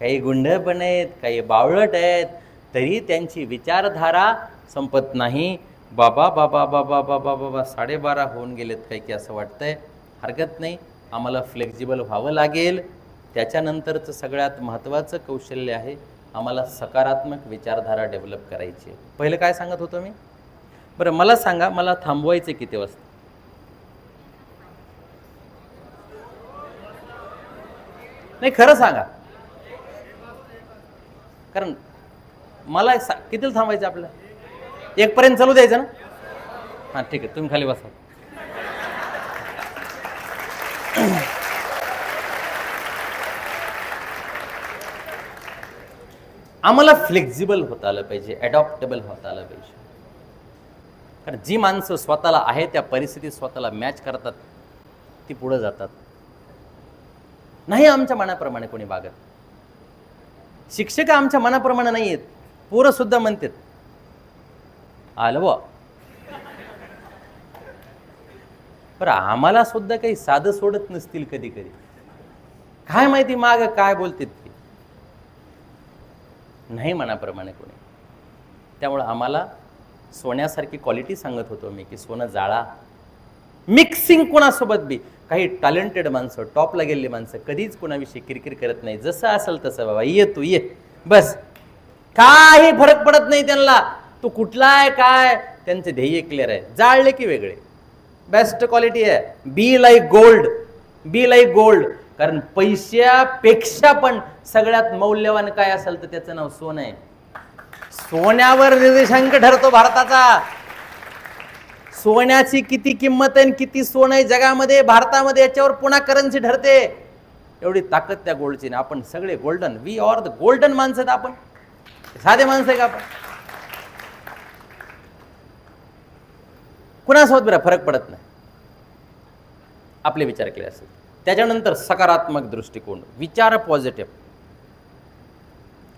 काही गुंड पण आहेत, काही बावळट आहेत, तरी त्यांची विचारधारा संपत नाही. बाबा बाबा बाबा बाबा बाबा 12:30 होऊन गेलेत काही की असं वाटतंय. हरकत नाही, आम्हाला फ्लेक्झिबल व्हावं लागेल. त्याच्यानंतरचं सगळ्यात महत्त्वाचं कौशल्य आहे आम्हाला सकारात्मक विचारधारा डेव्हलप करायची. पहिलं काय सांगत होतो मी. बरं मला सांगा, मला थांबवायचे किती वाजता. नाही खरं सांगा, कारण मला कितीला थांबायचं आपल्याला. 1 पर्यंत चालू द्यायचं ना. हां ठीक आहे, तुम्ही खाली बसा. आम्हाला फ्लेक्झिबल होता आलं पाहिजे, ॲडॉप्टेबल होता आलं पाहिजे. कारण जी माणसं स्वतःला आहे त्या परिस्थितीत स्वतःला मॅच करतात ती पुढे जातात. नाही आमच्या मनाप्रमाणे कोणी वागत. शिक्षक आमच्या मनाप्रमाणे नाही आहेत. पोरं सुद्धा म्हणतात आलं बुवा. बरं आम्हाला सुद्धा काही साधं सोडत नसतील कधी कधी. काय माहिती माग काय बोलतात ते. नाही मनाप्रमाणे कोणी. त्यामुळं आम्हाला सोन्यासारखी क्वालिटी सांगत होतो मी की सोनं जाळा. मिक्सिंग कोणासोबत बी. काही टॅलेंटेड माणसं, टॉपला गेलेली माणसं कधीच कोणाविषयी किरकिर करत नाही. जसं असेल तसं बाबा ये तू ये बस. काही फरक पडत नाही त्यांना. तू कुठला आहे काय, त्यांचे ध्येय क्लिअर आहे. जाळले की वेगळे. बेस्ट क्वालिटी आहे. Be like gold, be like gold. कारण पैशापेक्षा पण सगळ्यात मौल्यवान काय असेल तर त्याचं नाव सोनं आहे. सोन्यावर निर्देशांक ठरतो भारताचा. सोन्याची किती किंमत आहे, किती सोनं आहे जगामध्ये, भारतामध्ये, याच्यावर पुन्हा करन्सी ठरते. एवढी ताकद त्या गोल्डची. आपण सगळे golden, we are the golden माणसं आहेत. आपण साधे माणसं आहे का आपण. कुणासोबत बरं फरक पडत नाही आपले विचार केले असेल. त्याच्यानंतर सकारात्मक दृष्टिकोन, विचार पॉझिटिव्ह.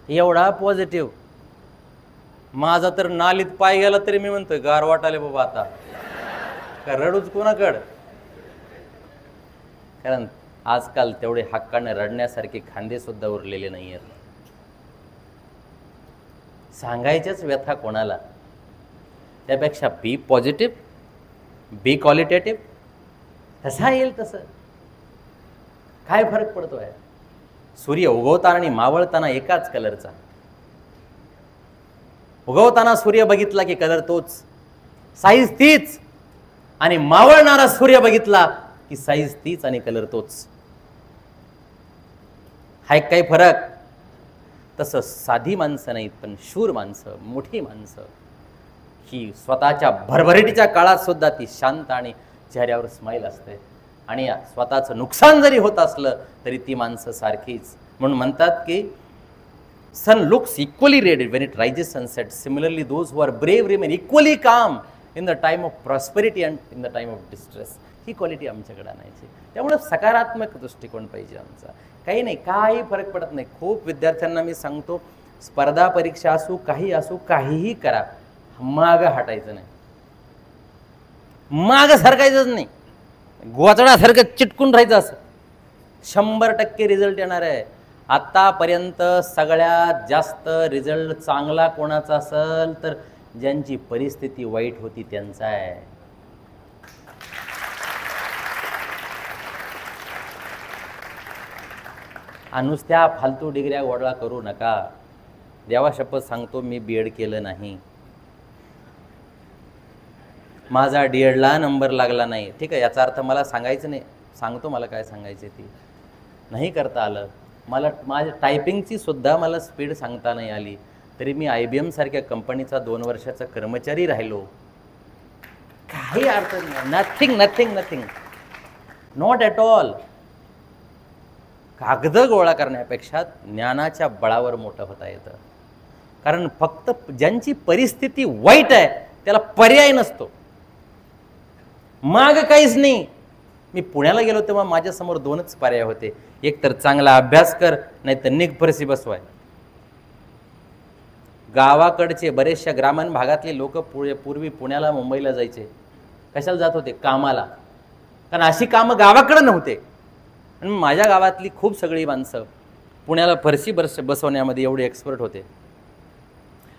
एवढा पॉझिटिव्ह माझा तर नालीत पाय गेला तरी मी म्हणतोय गार वाटाले बाबा आता. का रडूच कोणाकड. कारण आजकाल तेवढे हक्काने रडण्यासारखे खांदे सुद्धा उरलेले नाही आहेत. सांगायच्याच व्यथा कोणाला. त्यापेक्षा बी पॉझिटिव्ह, बी क्वालिटेटिव्ह. तसा येईल तसं. काय फरक पडतोय. सूर्य उगवताना आणि मावळताना एकाच कलरचा. उगवताना सूर्य बघितला की कलर तोच, साईज तीच. आणि मावळणारा सूर्य बघितला की साईज तीच आणि कलर तोच. हाय काही फरक? तसं साधी माणसं नाहीत, पण शूर माणसं, मोठी माणसं ही स्वतःच्या भरभराटीच्या काळात सुद्धा ती शांत आणि चेहऱ्यावर स्माईल असते. आणि स्वतःचं नुकसान जरी होत असलं तरी ती माणसं सारखीच. म्हणून म्हणतात की sun looks equally red when it rises and sets. Similarly, those who are brave remain equally calm in the time of prosperity and in the time of distress. He quality आमच्याकडे आणायची. त्यामुळे सकारात्मक दृष्टिकोन पाहिजे आमचा. काही नाही, काही फरक पडत नाही. खूप विद्यार्थ्यांना मी सांगतो, स्पर्धा परीक्षा असू, काही असू, काहीही करा, माग हटायचं नाही, माग सरकायचंच नाही, गोचडासारखं चिटकून राहायचं. असं 100% रिझल्ट येणार आहे. आतापर्यंत सगळ्यात जास्त रिझल्ट चांगला कोणाचा असेल तर ज्यांची परिस्थिती वाईट होती त्यांचा आहे. नुसत्या फालतू डिग्र्या गोळा करू नका. देवा शपथ सांगतो, मी BEd केलं नाही, माझा D.Edला नंबर लागला नाही. ठीक आहे, याचा अर्थ मला सांगायचं नाही, सांगतो मला काय सांगायचे ती नाही करता आलं. मला माझ्या टायपिंगची सुद्धा मला स्पीड सांगता नाही आली, तरी मी IBM सारख्या कंपनीचा 2 वर्षाचा कर्मचारी राहिलो. काही अर्थ नाही. Nothing nothing nothing, not at all. कागद गोळा करण्यापेक्षा ज्ञानाच्या बळावर मोठं होता येतं. कारण फक्त ज्यांची परिस्थिती वाईट आहे त्याला पर्याय नसतो, माग काहीच नाही. मी पुण्याला गेलो तेव्हा माझ्यासमोर 2च पर्याय होते, एक तर चांगला अभ्यास कर, नाही तर निघ फरशी बसवाय. गावाकडचे बरेचशा ग्रामीण भागातले लोक पूर्वी पुण्याला मुंबईला जायचे. कशाला जात होते? कामाला. कारण अशी कामं गावाकडे नव्हते. आणि माझ्या गावातली खूप सगळी माणसं पुण्याला फरशी बसवण्यामध्ये एवढे एक्सपर्ट होते.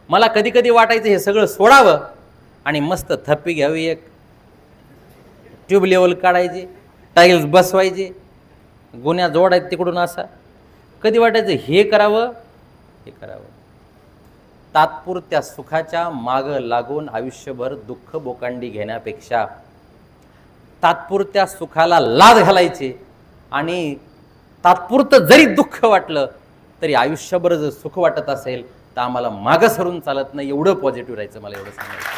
मला कधी कधी वाटायचं हे सगळं सोडावं आणि मस्त थप्पी घ्यावी, एक ट्यूब लेवल काढायची, टाईल्स बसवायचे, गुन्ह्या जोडायचे तिकडून. असा कधी वाटायचं हे करावं, हे करावं. तात्पुरत्या सुखाच्या मागं लागून आयुष्यभर दुःख बोकांडी घेण्यापेक्षा तात्पुरत्या सुखाला लाद घालायचे आणि तात्पुरतं जरी दुःख वाटलं तरी आयुष्यभर जर सुख वाटत असेल तर आम्हाला मागं सरून चालत नाही. एवढं पॉझिटिव्ह राहायचं, मला एवढं सांगायचं.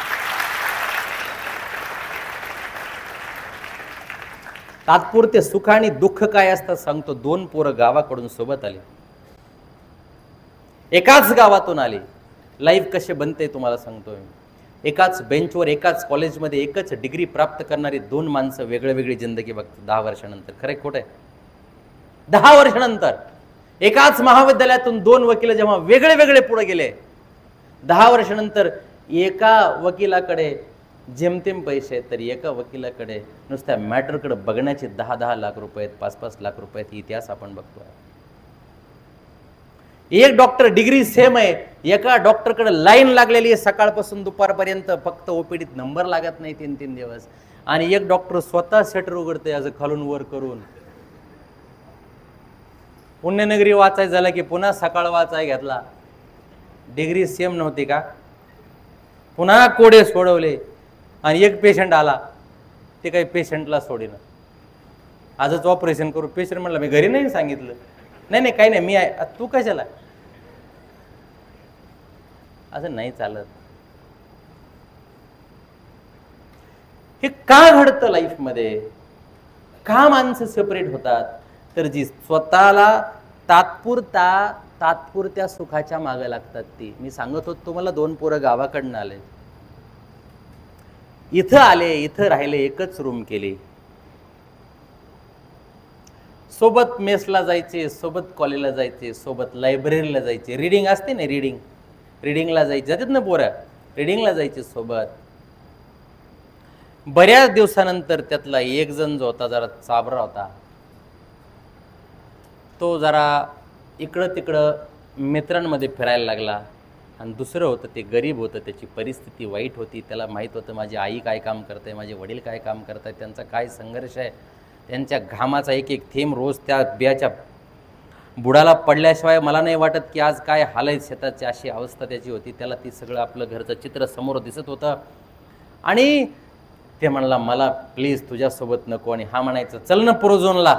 तात्पुरते सुख आणि दुःख काय असतं सांगतो. 2 पोरं गावाकडून सोबत आले, एकाच गावातून आले. लाईफ कसे बनते तुम्हाला सांगतोय. एकाच बेंचवर, एकाच कॉलेजमध्ये, एकच डिग्री प्राप्त करणारी 2 माणसं वेगळी जिंदगी बघतात 10 वर्षानंतर. खरं खोटं आहे? 10 वर्षानंतर एकाच महाविद्यालयातून 2 वकील जेव्हा वेगळे पुढे गेले, 10 वर्षानंतर एका वकिलाकडे जेमतेम पैसे आहेत, तर एका वकिलाकडे नुसत्या मॅटरकडे बघण्याचे 10-10 लाख रुपये आहेत, 5-5 लाख रुपये आहेत. इतिहास आपण बघतोय. एक डॉक्टर, डिग्री सेम आहे, एका डॉक्टरकडे लाईन लागलेली आहे सकाळपासून दुपारपर्यंत, फक्त ओपीडीत नंबर लागत नाही 3-3 दिवस. आणि एक डॉक्टर स्वतः शटर उघडते असं खालून वर करून. पुण्यनगरी वाचायचं झालं की पुन्हा सकाळ वाचाय घेतला. डिग्री सेम नव्हती का? पुन्हा कोडे सोडवले. आणि एक पेशंट आला, ते काही पेशंटला सोडीनं, आजच ऑपरेशन करू. पेशंट म्हणला मी घरी नाही सांगितलं. नाही काही नाही, मी आहे. तू कशाला? असं नाही चालत. हे का घडतं लाईफमध्ये? का माणसं सेपरेट होतात? तर जी स्वतःला तात्पुरत्या सुखाच्या मागे लागतात ती. मी सांगत होतो तुम्हाला, 2 पोरं गावाकडनं आले, इथं आले, इथं राहिले, एकच रूम केली, सोबत मेसला जायचे, सोबत कॉलेजला जायचे, सोबत लायब्ररीला जायचे. रीडिंग असते ना, रीडिंगला जायचे, जातात ना पोरं, रीडिंगला जायचे सोबत. बऱ्याच दिवसानंतर त्यातला एक जण जो होता जरा चाबरा होता, तो जरा इकडं तिकडं मित्रांमध्ये फिरायला लागला. आणि दुसरं होतं ते गरीब होतं, त्याची परिस्थिती वाईट होती. त्याला माहीत होतं माझी आई काय काम करते, माझे वडील काय काम करत आहेत, त्यांचा काय संघर्ष आहे, त्यांच्या घामाचा एक थेंब रोज त्या बियाच्या बुडाला पडल्याशिवाय मला नाही वाटत की आज काय हाल आहे शेताची. अशी अवस्था त्याची होती. त्याला ती सगळं आपलं घरचं चित्र समोर दिसत होतं. आणि ते म्हणला मला प्लीज तुझ्यासोबत नको. आणि हा म्हणायचं चल ना प्रोझोनला.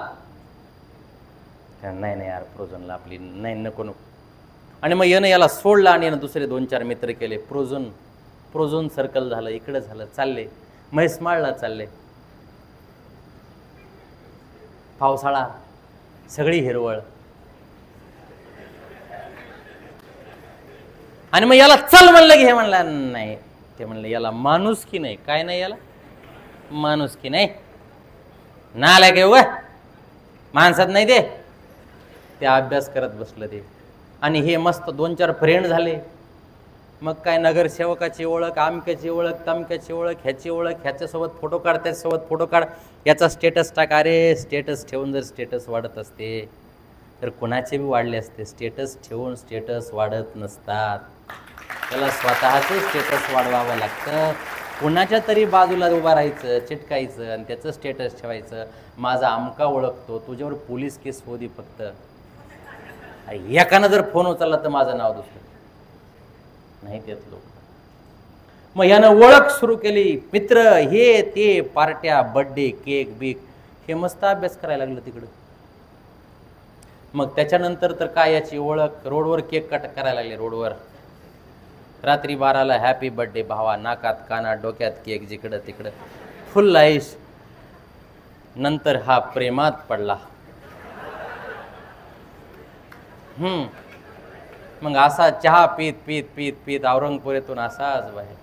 नाही नाही यार प्रोझोनला आपली नाही नको नको. आणि मग यानं याला सोडला आणि यानं दुसरे 2-4 मित्र केले. प्रोझोन सर्कल झालं, इकडं झालं, चालले म्हैसमाळला चालले. पावसाळा, सगळी हिरवळ. आणि मग याला चल म्हणलं की हे म्हणला नाही. ते म्हणलं याला माणूस की नाही, काय नाही याला माणूस की नाही, नालाय काय उगा माणसात नाही ते अभ्यास करत बसलं ते. आणि हे मस्त 2-4 फ्रेंड झाले. मग काय नगरसेवकाची ओळख, आमक्याची ओळख, तमक्याची ओळख, ह्याची ओळख, ह्याच्यासोबत फोटो काढ, त्याच्यासोबत फोटो काढ, याचा स्टेटस टाक. अरे स्टेटस ठेवून जर स्टेटस वाढत असते तर कुणाचे बी वाढले असते. स्टेटस ठेवून स्टेटस वाढत नसतात. त्याला स्वतःचं स्टेटस वाढवावं लागतं. कुणाच्या तरी बाजूला उभं राहायचं, चिटकायचं आणि त्याचं स्टेटस ठेवायचं. माझा आमका ओळखतो, तुझ्यावर पोलीस केस होऊ दे फक्त. एकानं जर फोन उचलला तर माझं नाव दुसरं नाही देत लोक. मग यानं ओळख सुरू केली. मित्र हे ते, पार्ट्या, बर्थडे, केक बिक, हे मस्त अभ्यास करायला लागलं तिकडं. मग त्याच्यानंतर तर काय याची ओळख, रोडवर केक कट करायला लागले. रोडवर रात्री 12ला हॅपी बर्थडे भावा, नाकात कानात डोक्यात केक, जिकडं तिकडं फुल लाईश. नंतर हा प्रेमात पडला. मग असा चहा पीत पीत पीत पीत औरंगपुरेतून असाच बाहेर.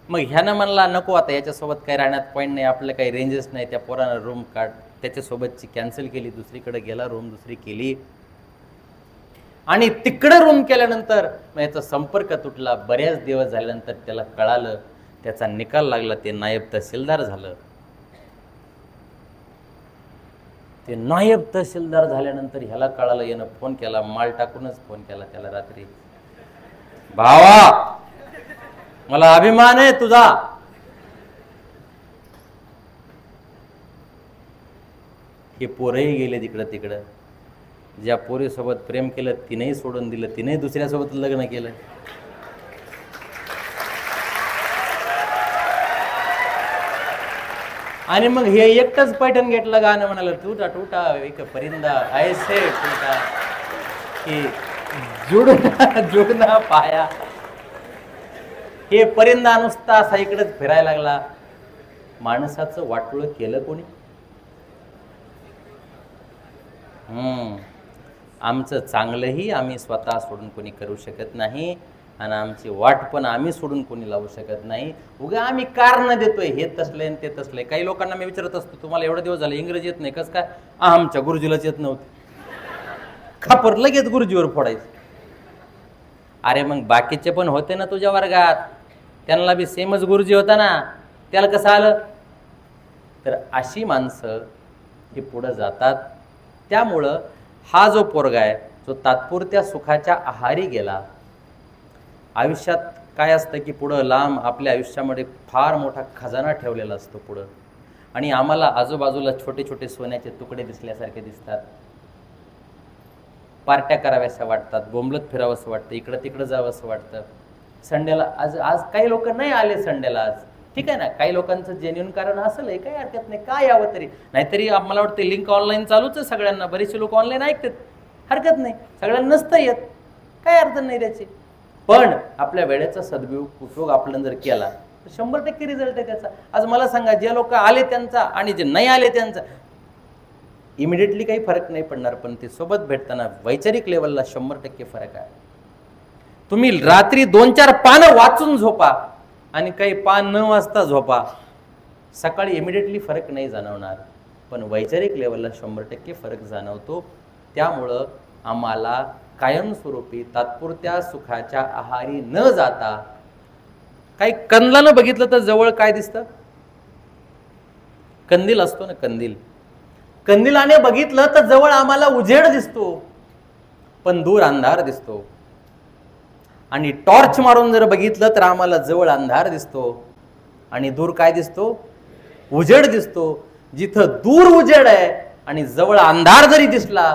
मग ह्यानं म्हणला नको आता याच्यासोबत काही राहण्यात पॉईंट नाही, आपलं काही रेंजेस नाही. त्या पोरानं रूम काढ त्याच्यासोबतची कॅन्सल केली, दुसरीकडे गेला, रूम दुसरी केली. आणि तिकडं रूम केल्यानंतर मग याचा संपर्क तुटला. बऱ्याच दिवस झाल्यानंतर त्याला कळालं, त्याचा निकाल लागला, ते नायब तहसीलदार झालं. ते नायब तहसीलदार झाल्यानंतर ह्याला कळालं. यानं फोन केला, माल टाकूनच फोन केला त्याला रात्री, भावा मला अभिमान आहे तुझा. हे पोरही गेले तिकडं तिकडं. ज्या पोरीसोबत प्रेम केलं तिनेही सोडून दिलं, तिनेही दुसऱ्यासोबत लग्न केलं. आणि मग हे एकटंच पैठण घेतलं गाणं म्हणाल, टूटा टूटा एक परिंदा ऐसे टूटा की जुडना पाया. हे परिंदा नुसता असा इकडेच फिरायला लागला. माणसाचं वाटोळ केलं कोणी? आमचं चांगलंही आम्ही स्वतः सोडून कोणी करू शकत नाही आणि आमची वाट पण आम्ही सोडून कोणी लावू शकत नाही. उगा आम्ही कारण देतोय, हे तसलंय ते तसलंय. काही लोकांना मी विचारत असतो, तुम्हाला एवढे दिवस झाले इंग्रजी येत नाही कसं काय? आमच्या गुरुजीलाच येत नव्हते. खापर लगेच गुरुजीवर फोडायचं. अरे मग बाकीचे पण होते ना तुझ्या वर्गात, त्यांना बी सेमच गुरुजी होता ना, त्याला कसं आलं? तर अशी माणसं हे पुढं जातात. त्यामुळं हा जो पोरगा आहे जो तात्पुरत्या सुखाच्या आहारी गेला, आयुष्यात काय असतं की पुढं लांब आपल्या आयुष्यामध्ये फार मोठा खजाना ठेवलेला असतो पुढं. आणि आम्हाला आजूबाजूला छोटे छोटे सोन्याचे तुकडे दिसल्यासारखे दिसतात. पार्ट्या कराव्याशा वाटतात, बोंबलत फिरावंसं वाटतं, इकडं तिकडं जावंसं वाटतं. संडेला आज काही लोक नाही आले संडेला आज, ठीक आहे ना, काही लोकांचं जेन्युइन कारण असेल, काही हरकत नाही, काय यावं तरी. नाहीतरी मला वाटतं लिंक ऑनलाईन चालूच आहे सगळ्यांना, बरेचसे लोक ऑनलाईन ऐकतात, हरकत नाही, सगळ्यांना नसतं येत, काय अडचण नाही त्याची. पण आपल्या वेळेचा सदुपयोग आपण जर केला तर 100% रिझल्ट आहे त्याचा. आज मला सांगा, जे लोक आले त्यांचा आणि जे नाही आले त्यांचा इमिडिएटली काही फरक नाही पडणार, पण ते सोबत भेटताना वैचारिक लेवलला 100% फरक आहे. तुम्ही रात्री 2-4 पानं वाचून झोपा आणि काही पान न वाचता झोपा, सकाळी इमिडिएटली फरक नाही जाणवणार, पण वैचारिक लेवलला 100% फरक जाणवतो. त्यामुळं आम्हाला कायमस्वरूपी तात्पुरत्या सुखाच्या आहारी न जाता, काही कंदलानं बघितलं तर जवळ काय दिसतं? कंदील असतो ना, कंदील, कंदिलाने बघितलं तर जवळ आम्हाला उजेड दिसतो, पण दूर अंधार दिसतो. आणि टॉर्च मारून जर बघितलं तर आम्हाला जवळ अंधार दिसतो आणि दूर काय दिसतो? उजेड दिसतो. जिथं दूर उजेड आहे आणि जवळ अंधार जरी दिसला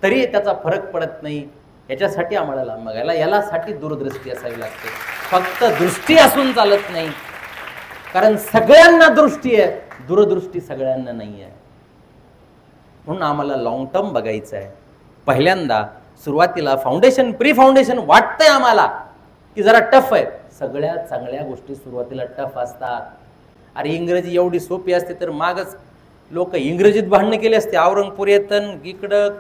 तरी त्याचा फरक पडत नाही. याच्यासाठी आम्हाला लांब बघायला, यासाठी दूरदृष्टी असावी लागते. फक्त दृष्टी असून चालत नाही, कारण सगळ्यांना दृष्टी आहे, दूरदृष्टी सगळ्यांना नाही आहे. म्हणून आम्हाला लॉंग टर्म बघायचं आहे. पहिल्यांदा सुरुवातीला फाउंडेशन प्री फाउंडेशन वाटतंय आम्हाला की जरा टफ आहे. सगळ्या चांगल्या गोष्टी सुरुवातीला टफ असतात. अरे इंग्रजी एवढी सोपी असते तर मागच लोक इंग्रजीत भांडणं केली असते. औरंगपूर येतन इकडं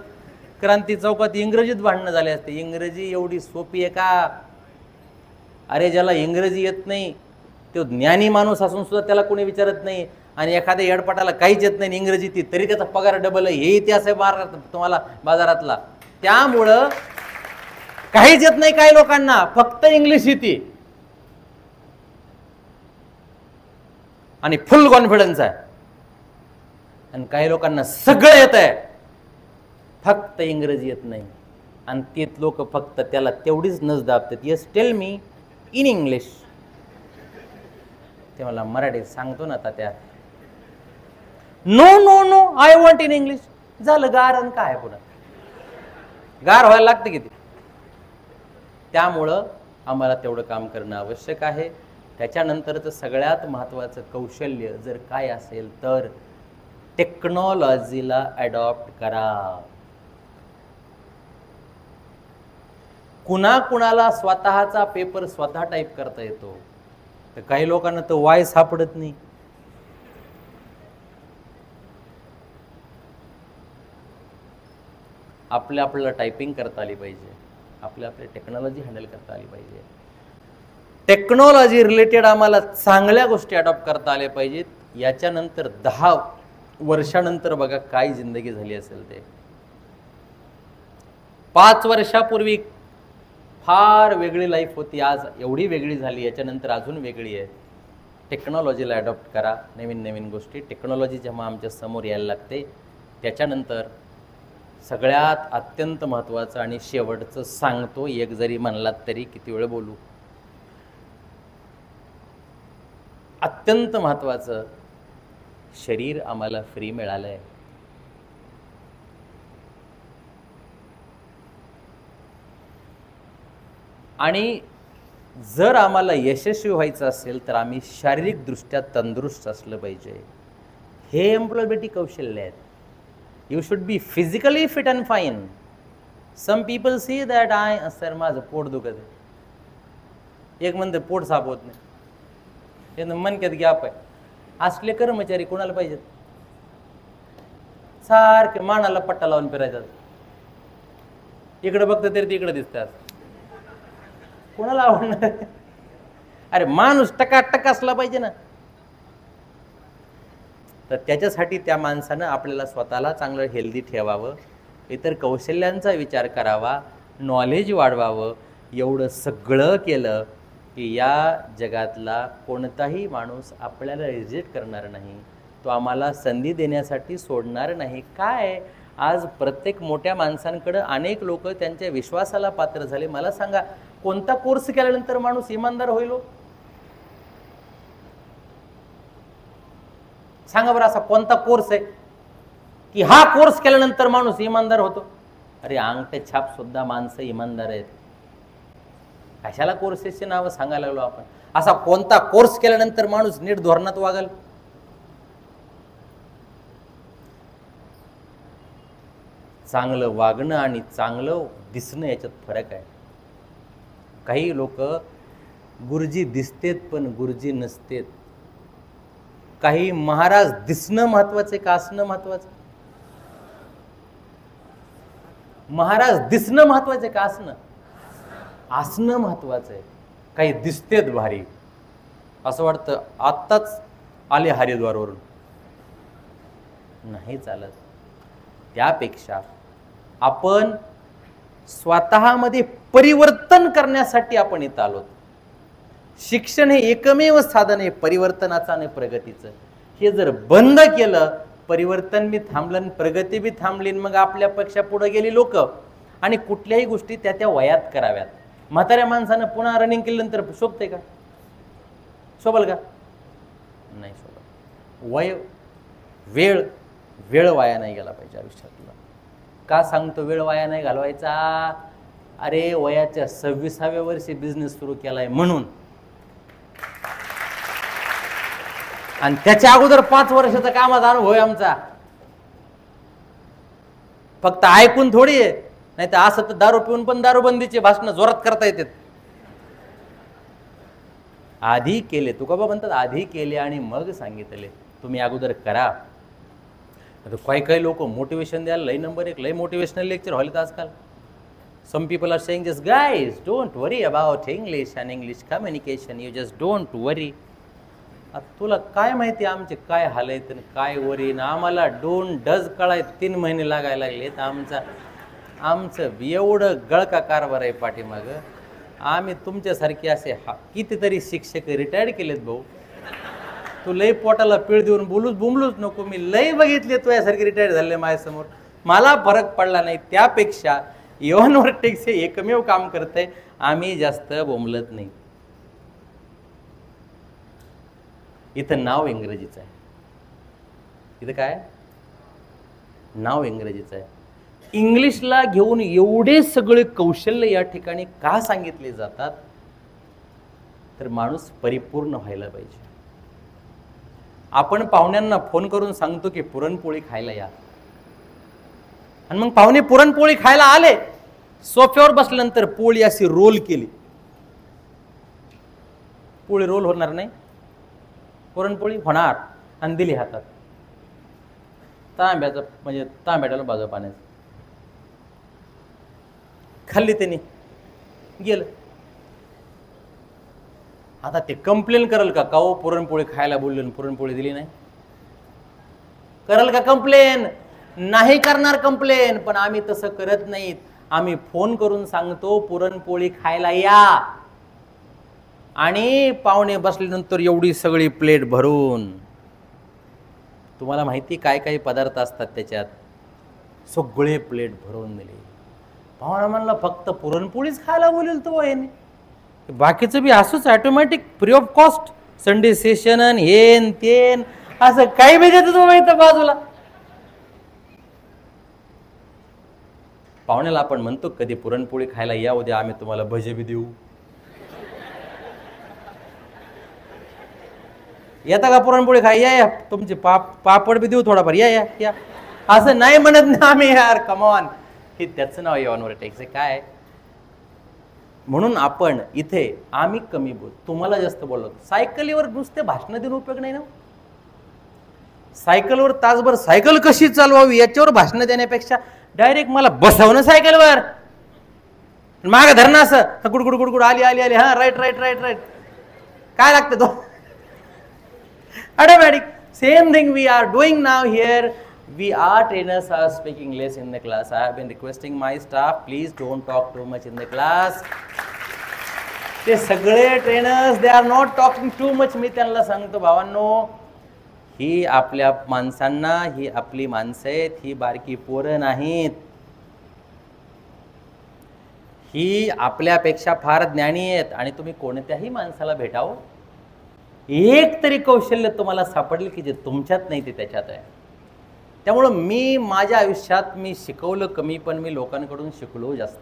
क्रांती चौकात इंग्रजीत भांडणं झाले असते. इंग्रजी एवढी सोपी आहे का? अरे ज्याला इंग्रजी येत नाही तो ज्ञानी माणूस असून सुद्धा त्याला कोणी विचारत नाही. आणि एखाद्या येडपाटाला काहीच येत नाही इंग्रजी ती तरी त्याचा पगार डबल आहे. हे इतिहास आहे तुम्हाला बाजारातला. त्यामुळं काहीच येत नाही काही लोकांना, फक्त इंग्लिश येते आणि फुल कॉन्फिडन्स आहे. आणि काही लोकांना सगळं येत आहे, फक्त इंग्रजी येत नाही. आणि ते लोक फक्त त्याला तेवढीच नस दाबतात, yes tell me in English. ते मला मराठीत सांगतो ना तात्या, no no no I want in English. झालं गार. आणि काय पुन्हा गार व्हायला लागतं किती. त्यामुळं आम्हाला तेवढं काम करणं आवश्यक आहे. त्याच्यानंतरचं सगळ्यात महत्त्वाचं कौशल्य जर काय असेल तर टेक्नॉलॉजीला अडॉप्ट करा. कुणाला स्वतःचा पेपर स्वतः टाईप करता येतो, तर काही लोकांना तर वाय सापडत नाही. आपल्याला टायपिंग करता आली पाहिजे, आपल्या टेक्नॉलॉजी हँडल करता आली पाहिजे. टेक्नॉलॉजी रिलेटेड आम्हाला चांगल्या गोष्टी अडॉप्ट करता आल्या पाहिजेत. याच्यानंतर 10 वर्षानंतर बघा काय जिंदगी झाली असेल ते. 5 वर्षापूर्वी फार वेगळी लाईफ होती, आज एवढी वेगळी झाली, याच्यानंतर अजून वेगळी आहे. टेक्नॉलॉजीला अडॉप्ट करा. नवीन नवीन गोष्टी टेक्नॉलॉजी जेव्हा आमच्या समोर यायला लागते, त्याच्यानंतर सगळ्यात अत्यंत महत्त्वाचं आणि शेवटचं सांगतो, एक जरी म्हणलात तरी किती वेळ बोलू. अत्यंत महत्त्वाचं, शरीर आम्हाला फ्री मिळालंय. आणि जर आम्हाला यशस्वी व्हायचं असेल तर आम्ही शारीरिकदृष्ट्या तंदुरुस्त असलं पाहिजे. हे एम्प्लॉयबिलिटी कौशल्य आहेत. You should be physically fit and fine. Some people see that sir माझं पोट दुखत आहे, एक म्हणते पोट साफ होत नाही, हे मनक्यात गॅप आहे. असले कर्मचारी कोणाला पाहिजेत? सारखे मानाला पट्टा लावून फिरायचा, इकडे बघतं तरी तिकडे दिसतात. कोणाला आवडणार? अरे माणूस टकाटक असला पाहिजे ना. तर त्याच्यासाठी त्या माणसानं आपल्याला स्वतःला चांगलं हेल्दी ठेवावं, इतर कौशल्यांचा विचार करावा, नॉलेज वाढवावं. एवढं सगळं केलं की या जगातला कोणताही माणूस आपल्याला रिजेक्ट करणार नाही, तो आम्हाला संधी देण्यासाठी सोडणार नाही. काय आज प्रत्येक मोठ्या माणसांकडे अनेक लोक त्यांच्या विश्वासाला पात्र झाले. मला सांगा, कोणता कोर्स केल्यानंतर माणूस इमानदार होईल? सांगा बरं, असा कोणता कोर्स आहे की हा कोर्स केल्यानंतर माणूस इमानदार होतो? अरे अंगठे छाप सुद्धा माणसं इमानदार आहेत. कशाला कोर्सेसची नावं सांगायला लागलो आपण? असा कोणता कोर्स केल्यानंतर माणूस नीट धोरणात वागल? चांगलं वागणं आणि चांगलं दिसणं याच्यात फरक आहे. काही लोक गुरुजी दिसतेत पण गुरुजी नसतेत. काही महाराज दिसणं महत्वाचं का असणं महत्वाचं? महाराज दिसणं महत्वाचं का असणं? असणं महत्वाचं आहे. काही दिसतेत भारी, असं वाटतं आत्ताच आले हरिद्वारवरून, नाही चालत. त्यापेक्षा आपण स्वतःमध्ये परिवर्तन करण्यासाठी आपण इथं आलो. शिक्षण हे एकमेव साधन आहे परिवर्तनाचं आणि प्रगतीचं. हे जर बंद केलं, परिवर्तन बी थांबलं, प्रगती बी थांबली, मग आपल्यापेक्षा पुढे गेली लोक. आणि कुठल्याही गोष्टी त्या वयात कराव्यात. म्हाताऱ्या माणसानं पुन्हा रनिंग केल्यानंतर शोभते का? शोभल का? नाही शोभत. वेळ वाया नाही गेला पाहिजे आयुष्यातला. का सांगतो वेळ वाया नाही घालवायचा? अरे वयाच्या 26व्या वर्षी बिझनेस सुरू केलाय म्हणून, आणि त्याच्या अगोदर 5 वर्षाचा कामाचा अनुभव आहे आमचा. फक्त ऐकून थोडी आहे. नाही तर असं तर दारू पिऊन पण दारूबंदीचे भाषण जोरात करता येतात. आधी केले, तुकोबा म्हणतात आधी केले आणि मग सांगितले. तुम्ही अगोदर करा. आता काही लोक मोटिवेशन द्यायला लई नंबर एक, लई मोटिवेशनल लेक्चर व्हायला तर आजकाल. Some people are saying just guys don't worry about English and English communication, you just don't worry. तुला काय माहिती आमचे काय हाल आहेत आणि काय वरी ना. आम्हाला डज कळाय 3 महिने लागायला लागलेत. आमचं एवढं गळका कारभार आहे पाठीमागं. आम्ही तुमच्यासारखे असे कितीतरी शिक्षक रिटायर्ड केलेत भाऊ. तू लई पोटाला पीळ देऊन बोंबलूच नको. मी लई बघितले तू यासारखे रिटायर्ड झाले माझ्यासमोर, मला फरक पडला नाही. त्यापेक्षा इव्हन व्हर्टेक्स हे एकमेव काम करतंय, आम्ही जास्त बोंबलत नाही. इथं नाव इंग्रजीचं आहे. इथं काय नाव इंग्रजीचं आहे. इंग्लिशला घेऊन एवढे सगळे कौशल्य या ठिकाणी का सांगितले जातात, तर माणूस परिपूर्ण व्हायला पाहिजे. आपण पाहुण्यांना फोन करून सांगतो की पुरणपोळी खायला या, आणि मग पाहुणे पुरणपोळी खायला आले. सोफ्यावर बसल्यानंतर पोळी अशी रोल केली, पोळी रोल होणार नाही, पुरणपोळी होणार. आणि दिली हातात तांब्याचं, म्हणजे तांब्याला बाजू पाण्याचं, खाल्ली त्यांनी गेलं. आता ते कंप्लेन करल का हो पुरणपोळी खायला बोलले आणि पुरणपोळी दिली नाही? करल का कंप्लेन? नाही करणार कंप्लेन. पण आम्ही तसं करत नाहीत. आम्ही फोन करून सांगतो पुरणपोळी खायला या, आणि पाहुणे बसल्यानंतर एवढी सगळी प्लेट भरून. तुम्हाला माहिती काय काय पदार्थ असतात त्याच्यात, सगळे प्लेट भरून दिले. पाहुणा म्हणला फक्त पुरणपोळीच खायला बोलेल तो याने, बाकीचं बी असंच automatic free of cost Sunday session हेन तेन असं काही बी देतो तो माहिती बाजूला. पाहुण्याला आपण म्हणतो कधी पुरणपोळी खायला या, उद्या आम्ही तुम्हाला भजे बी देऊ. येता का पुरणपोळी खाय? या तुमचे पापड बी देऊ थोडाफार, या या या. असं नाही म्हणत ना आम्ही यार, कमॉन. हे त्याचं नाव येवांवर टेक्स काय. म्हणून आपण इथे आम्ही कमी बोल, तुम्हाला जास्त बोललो. सायकलीवर नुसते भाषण देऊन उपयोग नाही ना. सायकलवर तासभर सायकल कशी चालवावी याच्यावर भाषण देण्यापेक्षा डायरेक्ट मला बसवणं सायकलवर, मागं धरणं असं गुडगुड गुडगुड आली आली आली, हा राईट राईट राईट राईट. काय लागतं तो automatic. Same thing we are doing now here. We are trainers are speaking less in the class. I have been requesting my staff, please don't talk too much in the class. ते सगळे trainers they are not talking too much. मी त्यांना सांगतो भावांनो, ही आपल्या माणसांना, ही आपली माणसं आहेत, ही बारकी पोरं नाहीत. ही आपल्यापेक्षा फार ज्ञानी आहेत. आणि तुम्ही कोणत्याही माणसाला भेटावं, एक तरी कौशल्य तुम्हाला सापडेल की जे तुमच्यात नाही ते त्याच्यात आहे. त्यामुळं मी माझ्या आयुष्यात मी शिकवलं कमी, पण मी लोकांकडून शिकलो जास्त.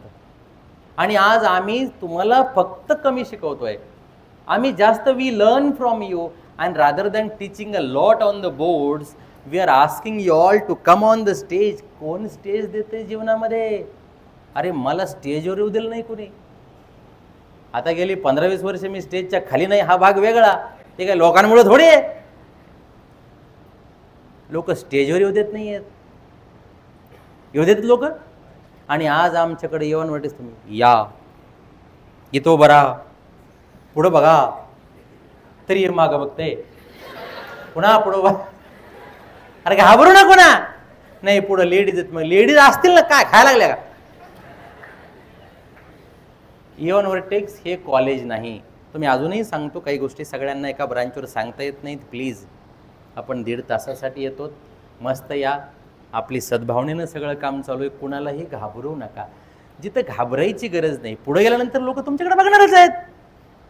आणि आज आम्ही तुम्हाला फक्त कमी शिकवतोय, आम्ही जास्त we learn from you. And rather than teaching a lot on the boards, we are asking you all to come on the stage. कोण स्टेज देते जीवनामध्ये? अरे मला स्टेजवर येऊ दिलं नाही कोणी. आता गेली 15-20 वर्ष मी स्टेजच्या खाली नाही, हा भाग वेगळा. ते काय लोकांमुळे थोडी आहे. लोक स्टेजवर येऊ देत नाही आहेत, येऊ देत लोक. आणि आज आमच्याकडे येऊन वाटेस तुम्ही या, येतो बरा, पुढं बघा, तरी हे मागं बघते, पुन्हा पुढं बघा. अरे घाबरू ना कोणा नाही. पुढं लेडीज आहेत, मग लेडीज असतील ना, काय खायला लागल्या का? इव्हन व्हर्टेक्स हे कॉलेज नाही. तुम्ही अजूनही सांगतो काही गोष्टी सगळ्यांना एका ब्रांचवर सांगता येत नाहीत. प्लीज, आपण 1.5 तासासाठी येतो, मस्त या. आपली सद्भावनेनं सगळं काम चालू आहे. कुणालाही घाबरू नका. जिथं घाबरायची गरज नाही. पुढे गेल्यानंतर लोक तुमच्याकडे बघणारच आहेत.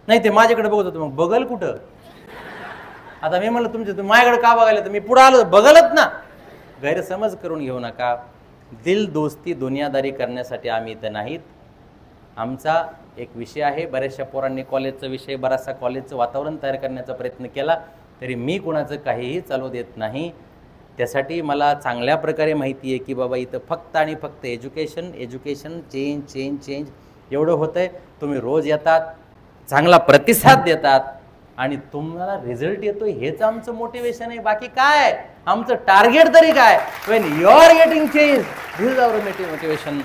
नाही ते माझ्याकडे बघत होतं, मग बघल कुठं? आता मी म्हणलं तुम्ही माझ्याकडे का बघायला, तर मी पुढे आलो, बघलच ना. गैरसमज करून घेऊ नका. दिल दोस्ती दुनियादारी करण्यासाठी आम्ही इथं नाहीत. आमचा एक विषय आहे. बऱ्याचशा पोरांनी कॉलेजचा विषय, बराचसा कॉलेजचं वातावरण तयार करण्याचा प्रयत्न केला, तरी मी कोणाचं काहीही चालू देत नाही. त्यासाठी मला चांगल्या प्रकारे माहिती आहे की बाबा इथं फक्त आणि फक्त education education change change change एवढं होतं आहे. तुम्ही रोज येतात, चांगला प्रतिसाद देतात आणि तुम्हाला रिझल्ट येतोय, हेच आमचं मोटिवेशन आहे. बाकी काय आमचं टार्गेट तरी काय? When you are getting change, this is our motivation.